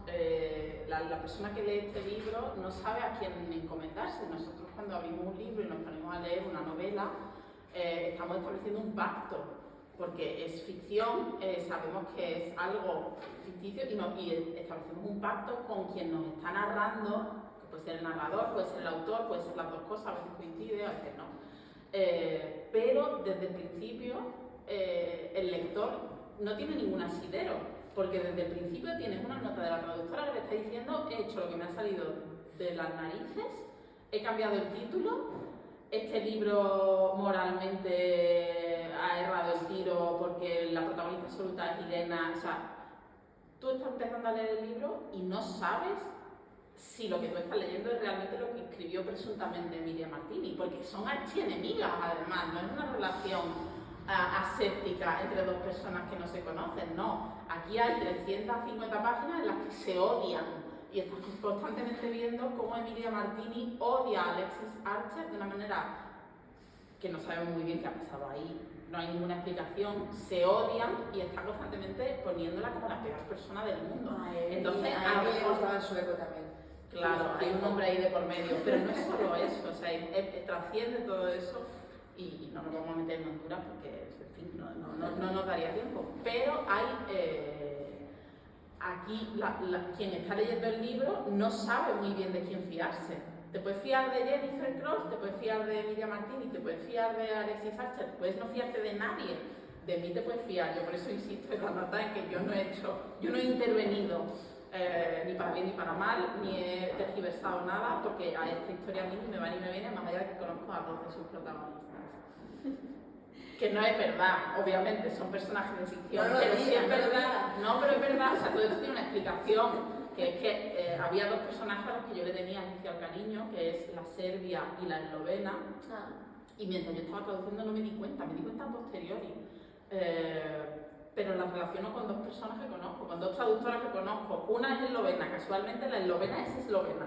la persona que lee este libro no sabe a quién encomendarse. Nosotros cuando abrimos un libro y nos ponemos a leer una novela, estamos estableciendo un pacto, porque es ficción, sabemos que es algo ficticio y establecemos un pacto con quien nos está narrando, que puede ser el narrador, puede ser el autor, puede ser las dos cosas, a veces coincide, a veces no. Pero desde el principio el lector no tiene ningún asidero, porque desde el principio tienes una nota de la traductora que te está diciendo, he hecho lo que me ha salido de las narices, he cambiado el título, este libro moralmente ha errado el tiro porque la protagonista absoluta es Irena. O sea, tú estás empezando a leer el libro y no sabes si lo que tú estás leyendo es realmente lo que escribió presuntamente Emilia Martini, porque son archienemigas además, no es una relación aséptica entre dos personas que no se conocen, no. Aquí hay 350 páginas en las que se odian. Y estás constantemente viendo cómo Emilia Martini odia a Alexis Archer de una manera que no sabemos muy bien qué ha pasado ahí, no hay ninguna explicación, se odian y está constantemente poniéndola como la peor persona del mundo. Entonces, a mí me gustaba el sueco también. Claro, hay un hombre ahí de por medio, pero no es solo eso, o sea, trasciende todo eso y no nos vamos a meter en Honduras porque, en fin, no nos daría tiempo. Pero hay, aquí, quien está leyendo el libro no sabe muy bien de quién fiarse. Te puedes fiar de Jennifer Cross, te puedes fiar de Miriam Martínez, te puedes fiar de Alexis Archer, puedes no fiarte de nadie. De mí te puedes fiar, yo por eso insisto en la nota en que yo no he intervenido ni para bien ni para mal, ni he tergiversado nada, porque a esta historia a mí me va ni me viene, más allá de que conozco a dos de sus protagonistas. Que no es verdad, obviamente, son personajes de ficción, pero sí es verdad, pero es verdad, o sea, todo esto tiene una explicación, que es que había dos personajes a los que yo le tenía especial cariño, que es la serbia y la eslovena, y mientras yo estaba traduciendo no me di cuenta a posteriori. Pero las relaciono con dos personas que conozco, con dos traductoras que conozco. Una es eslovena, casualmente la eslovena es eslovena,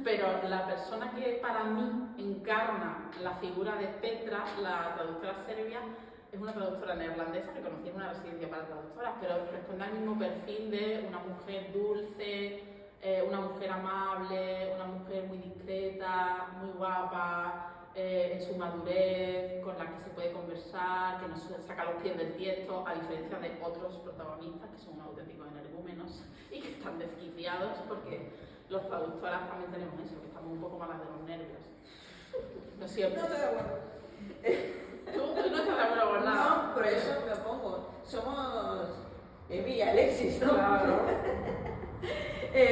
pero la persona que para mí encarna la figura de Petra, la traductora serbia, es una traductora neerlandesa que conocí en una residencia para traductoras, pero responde al mismo perfil de una mujer dulce, una mujer amable, una mujer muy discreta, muy guapa, en su madurez, con la que se puede conversar, que no se saca los pies del tiesto, a diferencia de otros protagonistas que son auténticos energúmenos y que están desquiciados porque los traductoras también tenemos eso, que estamos un poco malas de los nervios. No siempre. No estoy de acuerdo. ¿Tú no estás de acuerdo con nada? No, por eso me opongo. Somos Emi y Alexis, ¿no? Claro.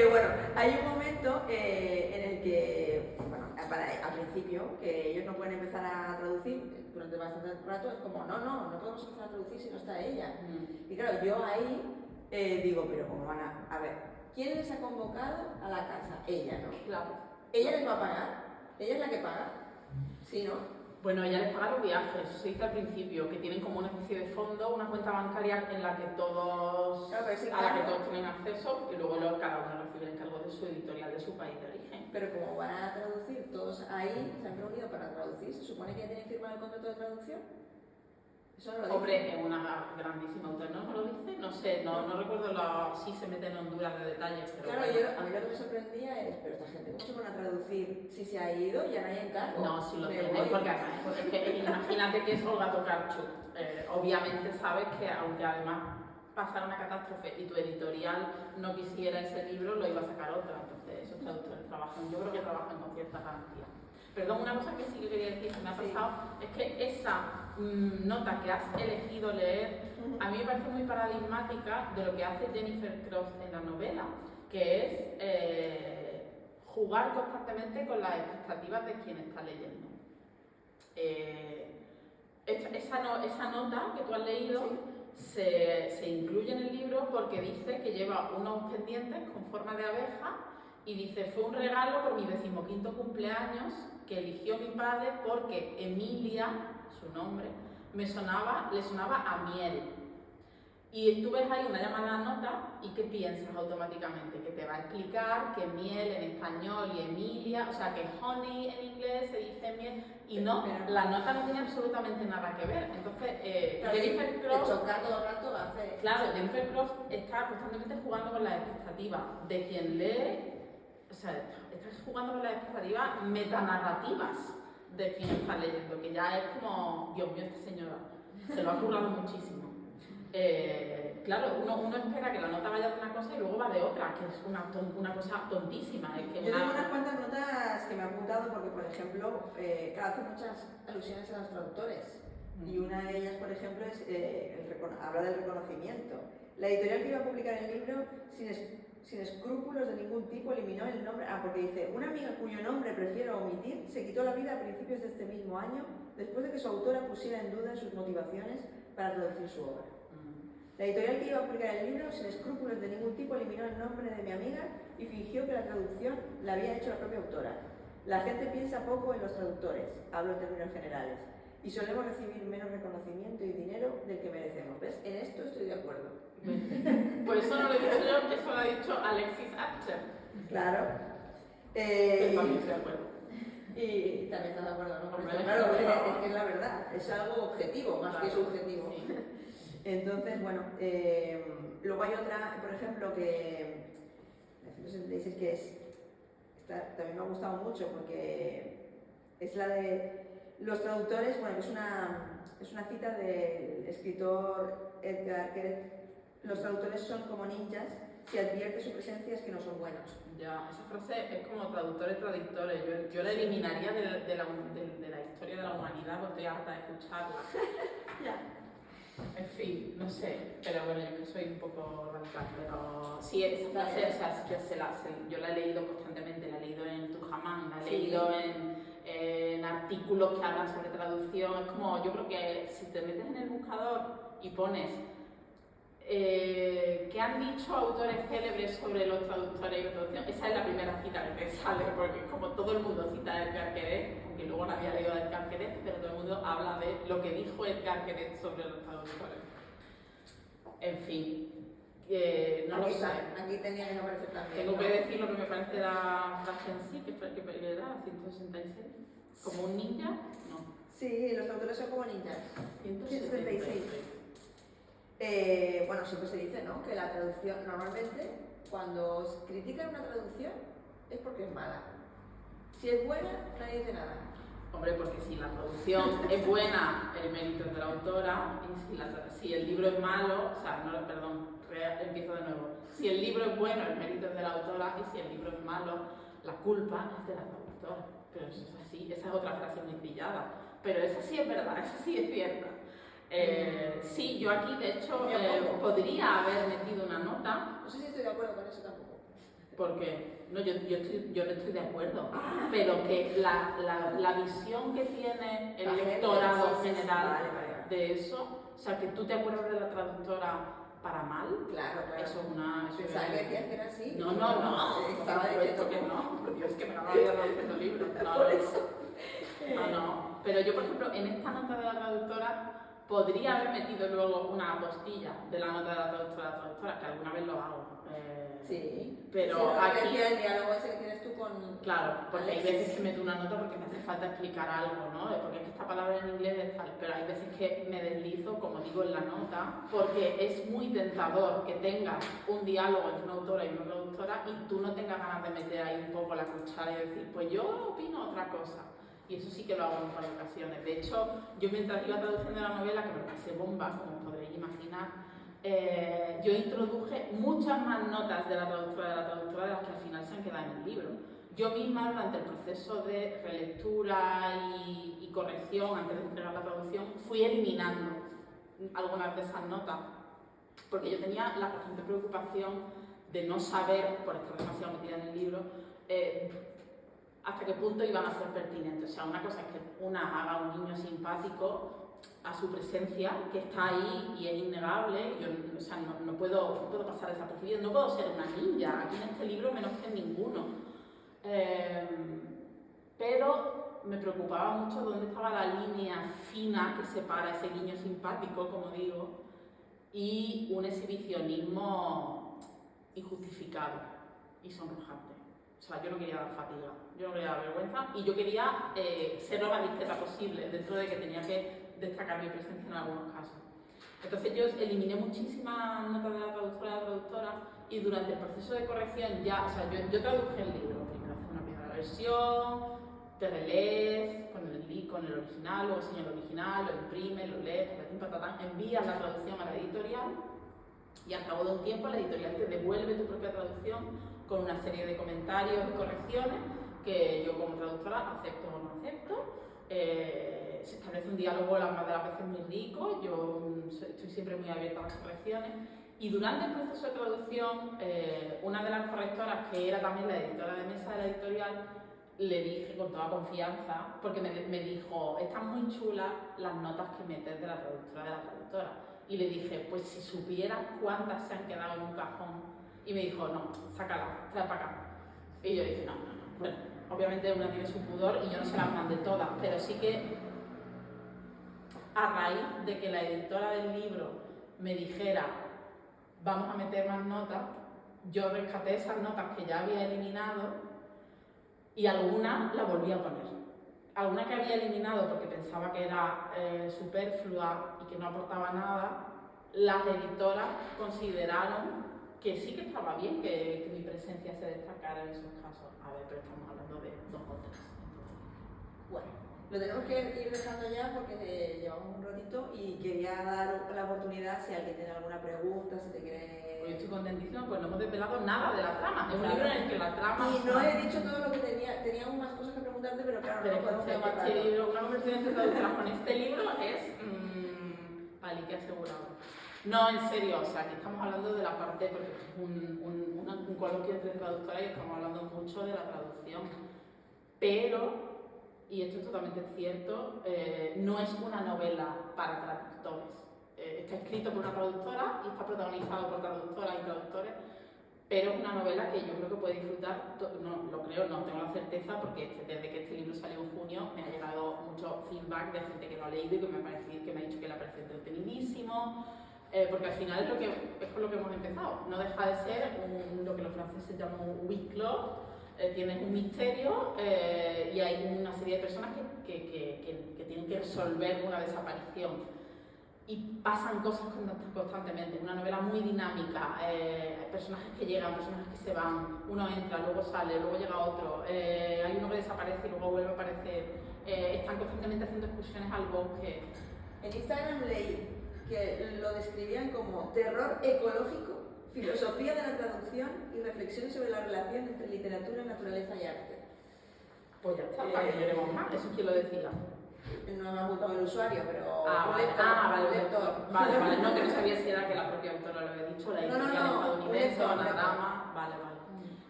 Bueno, hay un momento en el que, bueno, al principio, que ellos no pueden empezar a traducir durante bastante rato, es como, no podemos empezar a traducir si no está ella. Y claro, yo ahí digo, pero ¿cómo van a ver? ¿Quién les ha convocado a la casa? Ella, ¿no? Claro. ¿Ella les va a pagar? ¿Ella es la que paga? Sí, ¿no? Bueno, ella les paga los viajes, eso se dice al principio, que tienen como una especie de fondo, una cuenta bancaria en la que todos, claro, a la que todos tienen acceso y luego cada uno recibe el encargo de su editorial de su país de origen. Pero como van a traducir, todos ahí se han reunido para traducir, ¿se supone que ya tienen firmado el contrato de traducción? Eso no lo dice. Hombre, es una grandísima autora, ¿no me lo dice? No sé, no recuerdo si se mete en Honduras de detalles, pero... Claro, a mí lo que me sorprendía es, pero esta gente, ¿cómo se van a traducir si se ha ido y ya no hay encargo? No, si lo tiene, porque además, es que imagínate que es Olga Tokarczuk. Obviamente sabes que, aunque además pasara una catástrofe y tu editorial no quisiera ese libro, lo iba a sacar otra. Entonces, esos traductores trabajan, yo creo que trabajan con cierta garantía. Perdón, una cosa que sí que quería decir que me ha pasado es que esa nota que has elegido leer a mí me parece muy paradigmática de lo que hace Jennifer Cross en la novela, que es jugar constantemente con las expectativas de quien está leyendo. Esa nota que tú has leído se incluye en el libro porque dice que lleva unos pendientes con forma de abeja y dice, fue un regalo por mi 15º cumpleaños que eligió mi padre porque Emilia, su nombre, le sonaba a miel. Y tú ves ahí una llamada nota y ¿qué piensas automáticamente? Que te va a explicar que miel en español y Emilia, o sea que honey en inglés se dice miel y no, la nota no tiene absolutamente nada que ver. Entonces, Jennifer Cross... Claro, Jennifer Cross está constantemente jugando con las expectativas de quien lee. O sea, estás jugando con las expectativas metanarrativas de quien está leyendo, que ya es como, Dios mío, esta señora se lo ha currado muchísimo. Claro, uno espera que la nota vaya de una cosa y luego va de otra, que es una cosa tontísima. Es que yo tengo unas cuantas notas que me he apuntado porque, por ejemplo, hace muchas alusiones a los traductores. Y una de ellas, por ejemplo, es habla del reconocimiento. La editorial que iba a publicar el libro, sin escrúpulos de ningún tipo, eliminó el nombre. Porque dice, una amiga cuyo nombre prefiero omitir se quitó la vida a principios de este mismo año después de que su autora pusiera en duda sus motivaciones para traducir su obra. La editorial que iba a publicar el libro, sin escrúpulos de ningún tipo, eliminó el nombre de mi amiga y fingió que la traducción la había hecho la propia autora. La gente piensa poco en los traductores, hablo en términos generales, y solemos recibir menos reconocimiento y dinero del que merecemos. ¿Ves? En esto estoy de acuerdo. Pues eso no lo he dicho yo, eso lo ha dicho Alexis Archer. Claro. También estoy de acuerdo. Y también estás de acuerdo, ¿no? Hombre, Claro, claro. es que es la verdad, es algo objetivo más que Claro, subjetivo. sí. Entonces, bueno, luego hay otra, por ejemplo, que la 176 que también me ha gustado mucho porque es la de los traductores, bueno, es una cita del escritor Edgar Queret. Los traductores son como ninjas, si advierte su presencia es que no son buenos. Ya, esa frase es como traductores tradictores. Yo la eliminaría de la historia de la humanidad porque estoy harta de escucharla. Ya. En fin, no sé, pero bueno, yo que soy un poco radical, pero sí, esa frase, o sea, yo la he leído constantemente, la he leído en Tujamán, la he leído en artículos que hablan sobre traducción. Es como, yo creo que si te metes en el buscador y pones ¿qué han dicho autores célebres sobre los traductores y la traducción? Esa es la primera cita que te sale, porque como todo el mundo cita a Edgar Queret, aunque luego no había leído a Edgar Queret, pero todo el mundo habla de lo que dijo Edgar Queret sobre los traductores. En fin, no lo sé. Aquí tenía que aparecer también. Tengo que decir lo que me parece la frase en sí, que era 166. ¿Como un ninja? No. Sí, los autores son como ninjas. 176. Bueno, siempre se dice, ¿no? Que la traducción, normalmente, cuando critican una traducción, es porque es mala. Si es buena, nadie dice nada. Hombre, porque si la traducción es buena, el mérito es de la autora, y si el libro es malo, o sea, no, perdón, empiezo de nuevo. Si el libro es bueno, el mérito es de la autora, y si el libro es malo, la culpa es de la traductora. Pero eso es así, esa es otra frase muy trillada. Pero esa sí es verdad, esa sí es cierta. Sí, yo aquí de hecho podría haber metido una nota. No sé si estoy de acuerdo con eso tampoco. Porque no, yo no estoy de acuerdo, pero que la visión que tiene el lectorado general de eso, o sea, que tú te acuerdas de la traductora para mal, claro. eso es una... Pensaba que decías que era así. No, Estaba diciendo que no, por Dios, que me lo había dado escrito libros. No, pero yo, por ejemplo, en esta nota de la traductora podría haber metido luego una apostilla de la nota de la traductora, que alguna vez lo hago. Sí, pero sí, aquí el diálogo ese que tienes tú con... Claro, porque Alexis. hay veces que meto una nota porque me hace falta explicar algo, ¿no? Porque es que esta palabra en inglés es tal, pero hay veces que me deslizo, como digo en la nota, porque es muy tentador que tengas un diálogo entre una autora y una traductora y tú no tengas ganas de meter ahí un poco la cuchara y decir, pues yo opino otra cosa. Y eso sí que lo hago en un par de ocasiones. De hecho, yo mientras iba traduciendo la novela, que me pasé bomba, como podréis imaginar, yo introduje muchas más notas de la traductora de las que al final se han quedado en el libro. Yo misma, durante el proceso de relectura y corrección, antes de entregar la traducción, fui eliminando algunas de esas notas, porque yo tenía la constante preocupación de no saber, por estar demasiado metida en el libro, hasta qué punto iban a ser pertinentes. O sea, una cosa es que una haga un niño simpático a su presencia, que está ahí y es innegable. Yo, o sea, no puedo pasar desapercibido, no puedo ser una ninja, aquí en este libro menos que en ninguno. Pero me preocupaba mucho dónde estaba la línea fina que separa ese guiño simpático, como digo, y un exhibicionismo injustificado y sonrojante. O sea, yo no quería dar fatiga, yo no quería dar vergüenza y yo quería ser lo más discreta posible, dentro de que tenía que destacar mi presencia en algunos casos. Entonces yo eliminé muchísimas notas de la traductora y durante el proceso de corrección ya, o sea, yo traduje el libro, primero haces una primera versión, te relees con el original, luego enseñas el original, lo imprimes, lo lees, envías la traducción a la editorial y al cabo de un tiempo la editorial te devuelve tu propia traducción con una serie de comentarios y correcciones que yo como traductora acepto o no acepto. Se establece un diálogo las más de las veces muy rico, yo estoy siempre muy abierta a las correcciones y durante el proceso de traducción una de las correctoras, que era también la editora de mesa de la editorial, le dije con toda confianza, porque me dijo, están muy chulas las notas que metes de la traductora, y le dije, pues si supieras cuántas se han quedado en un cajón, y me dijo, no, sácala, trae para acá. Y yo dije, no. Bueno, obviamente una tiene su pudor y yo no se las mandé todas, pero sí que a raíz de que la editora del libro me dijera, vamos a meter más notas, yo rescaté esas notas que ya había eliminado y algunas las volví a poner. alguna que había eliminado porque pensaba que era superflua y que no aportaba nada, las editoras consideraron que sí que estaba bien que mi presencia se destacara en esos casos. A ver, pero estamos hablando de 2 o 3. Bueno, lo tenemos que ir dejando ya porque llevamos un ratito y quería dar la oportunidad si alguien tiene alguna pregunta, si te quiere... Hoy estoy contentísima porque no hemos desvelado nada de la trama. Es un libro en el que la trama... Y no he dicho todo lo que tenía. Tenía aún más cosas que preguntarte, pero claro, no podemos quedar más este libro, una conversación entre traductoras con este libro es palique asegurado. No, en serio, o sea, que estamos hablando de la parte, porque es un coloquio entre traductoras y estamos hablando mucho de la traducción. Pero, y esto es totalmente cierto, no es una novela para traductores. Está escrito por una traductora y está protagonizado por traductoras y traductores, pero es una novela que yo creo que puede disfrutar, no lo creo, no tengo la certeza, porque desde que este libro salió en junio me ha llegado mucho feedback de gente que lo ha leído y que me ha dicho que le ha parecido entretenidísimo, porque al final es con lo que hemos empezado, no deja de ser lo que los franceses llaman un huis clos. Tienes un misterio y hay una serie de personas que tienen que resolver una desaparición. Y pasan cosas constantemente, una novela muy dinámica, personajes que llegan, personajes que se van, uno entra, luego sale, luego llega otro, hay uno que desaparece y luego vuelve a aparecer, están constantemente haciendo excursiones al bosque. En Instagram leí que lo describían como terror ecológico, filosofía de la traducción y reflexiones sobre la relación entre literatura, naturaleza y arte. Pues ya está, para que lloremos más, eso es quien lo decía. No me ha apuntado el usuario, pero vale, lector. Vale, no, que no sabía si era que la propia autora lo había dicho, la editorial estadounidense, Anagrama, vale.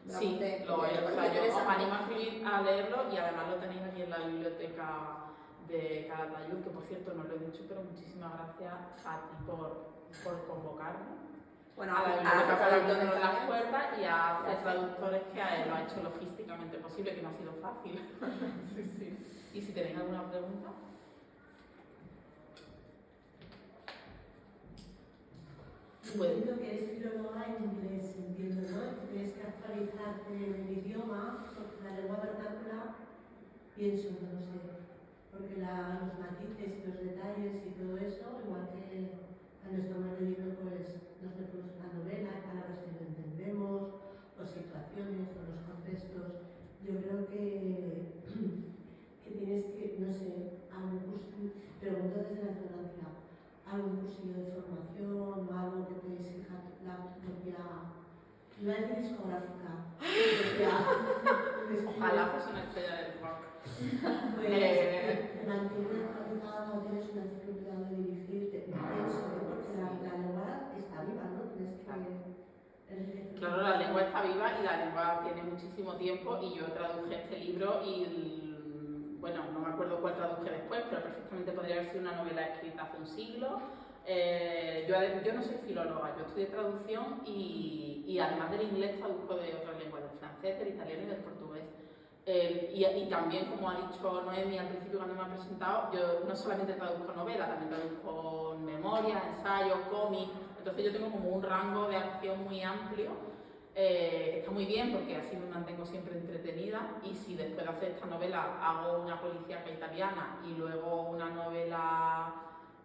Sí, lo es, o sea, yo os animo a leerlo y además lo tenéis aquí en la biblioteca de Calatayud, que por cierto no lo he dicho, pero muchísimas gracias a ti por convocarme. Bueno, a la biblioteca para abrirnos las puertas y a traductores que lo ha hecho logísticamente posible, que no ha sido fácil. Sí. ¿Y si tenéis alguna pregunta? Entiendo que eres filóloga en inglés, entiendo, ¿no? Tienes que actualizarte en el idioma, porque la lengua vernácula, pienso, no sé, porque los matices y los detalles y todo eso, igual que a nuestro libro, pues nos leemos una novela, hay palabras que no entendemos, o situaciones, o los contextos. Yo creo que tienes que, no sé, algún curso, pregunto desde la ignorancia, algún cursillo de formación o algo que te exija la propia, no es discográfica, ojalá fuese una estrella del rock. Pues mantienes actualizada o tienes una enciclopedia de dirigirte, pienso, porque la lengua está viva, ¿no? Tienes que... Claro, la lengua está viva y la lengua tiene muchísimo tiempo y yo traduje este libro y, bueno, no me acuerdo cuál traduje después, pero perfectamente podría haber sido una novela escrita hace un siglo. Yo no soy filóloga, yo estudié traducción y además del inglés traduzco de otras lenguas, del francés, del italiano y del portugués. Y también, como ha dicho Noemi al principio cuando me ha presentado, yo no solamente traduzco novelas, también traduzco memorias, ensayos, cómics, entonces yo tengo como un rango de acción muy amplio, que está muy bien porque así me mantengo siempre entretenida, y si después de hacer esta novela hago una policíaca italiana y luego una novela,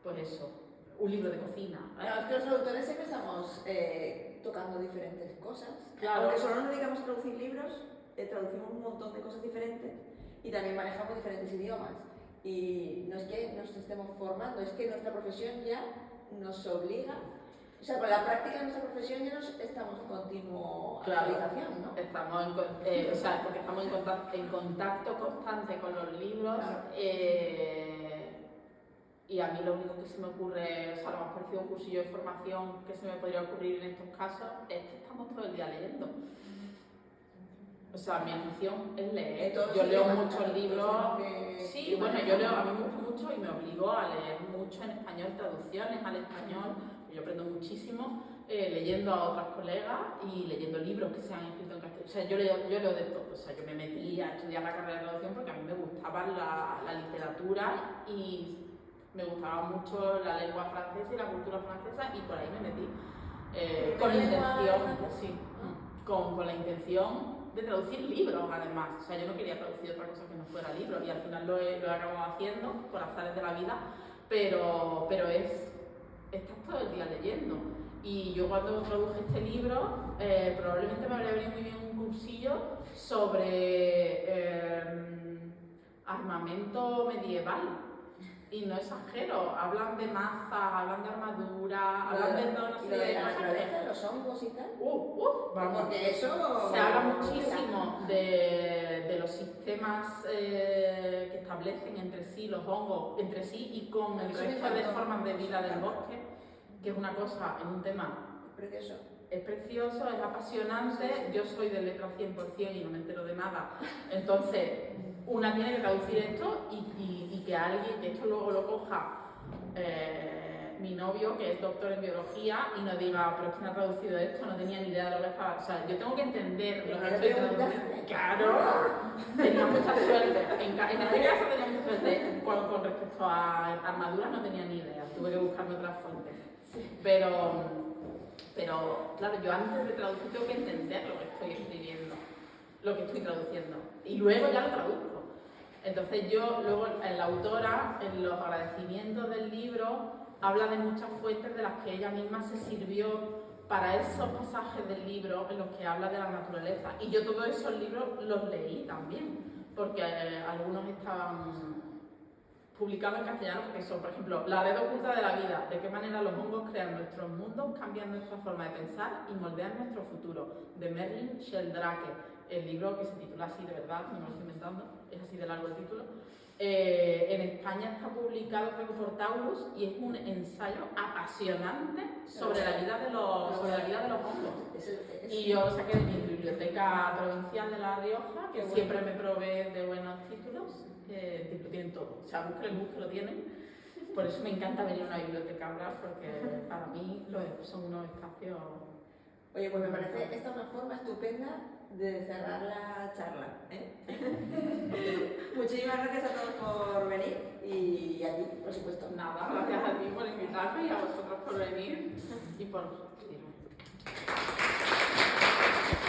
pues eso, un libro de cocina. Claro, es que los autores siempre estamos tocando diferentes cosas, claro. Porque solo nos dedicamos a traducir libros, traducimos un montón de cosas diferentes y también manejamos diferentes idiomas. Y no es que nos estemos formando, es que nuestra profesión ya nos obliga, o sea, con la práctica de nuestra profesión ya estamos en continuo actualización, ¿no? Estamos porque estamos en contacto constante con los libros. Claro. Y a mí lo único que se me ocurre, o sea, lo más parecido a un cursillo de formación que se me podría ocurrir en estos casos es que estamos todo el día leyendo. O sea, mi afición es leer. Yo leo muchos libros. Sí, bueno, yo leo, a mí me gusta mucho y me obligo a leer mucho en español, traducciones al español. Yo aprendo muchísimo leyendo a otras colegas y leyendo libros que se han escrito en castellano. O sea, yo leo de todo. O sea, yo me metí a estudiar la carrera de traducción porque a mí me gustaba la literatura y me gustaba mucho la lengua francesa y la cultura francesa, y por ahí me metí. Con la intención, sí, con la intención de traducir libros, además. O sea, yo no quería traducir otra cosa que no fuera libros y al final lo he acabado haciendo por azares de la vida, pero estás todo el día leyendo. Y yo cuando traduje este libro, probablemente me habría venido muy bien un cursillo sobre armamento medieval. Y no exagero, hablan de mazas, hablan de armadura, hablan de todo, no sé, de la cosas naturaleza, los hongos y tal. vamos. Porque eso... Se habla muchísimo de los sistemas que establecen entre sí los hongos, entre sí y con el resto de formas de vida del bosque, que es una cosa, es un tema precioso. Es precioso, es apasionante. Yo soy de letras 100% y no me entero de nada. Entonces, una tiene que traducir esto y que alguien, que esto luego lo coja mi novio, que es doctor en biología, y nos diga, pero es que no ha traducido esto, no tenía ni idea de lo que estaba. O sea, yo tengo que entender lo que estoy traduciendo. Claro, tenía mucha suerte. En este caso tenía mucha suerte. Con respecto a armaduras no tenía ni idea. Tuve que buscarme otras fuentes. Pero, claro, yo antes de traducir tengo que entender lo que estoy escribiendo, lo que estoy traduciendo, y luego ya lo traduzco. Entonces luego la autora, en los agradecimientos del libro, habla de muchas fuentes de las que ella misma se sirvió para esos pasajes del libro en los que habla de la naturaleza. Y yo todos esos libros los leí también, porque algunos estaban publicados en castellano, porque son, por ejemplo, La red oculta de la vida, de qué manera los hongos crean nuestros mundos, cambian nuestra forma de pensar y moldean nuestro futuro, de Merlin Sheldrake, el libro que se titula así de verdad, no me lo estoy inventando, es así de largo el título. En España está publicado creo por Taurus y es un ensayo apasionante sobre la vida de los hongos. Y yo lo saqué de mi biblioteca provincial de La Rioja, que siempre me provee de buenos títulos. Lo tienen todo, o sea, busquen, lo tienen. Por eso me encanta venir a una biblioteca a hablar, porque para mí son unos espacios. Oye, pues me parece esta una forma estupenda de cerrar la charla, Muchísimas gracias a todos por venir y a ti, por supuesto. Nada, gracias a ti por invitarme y a vosotros por venir y por...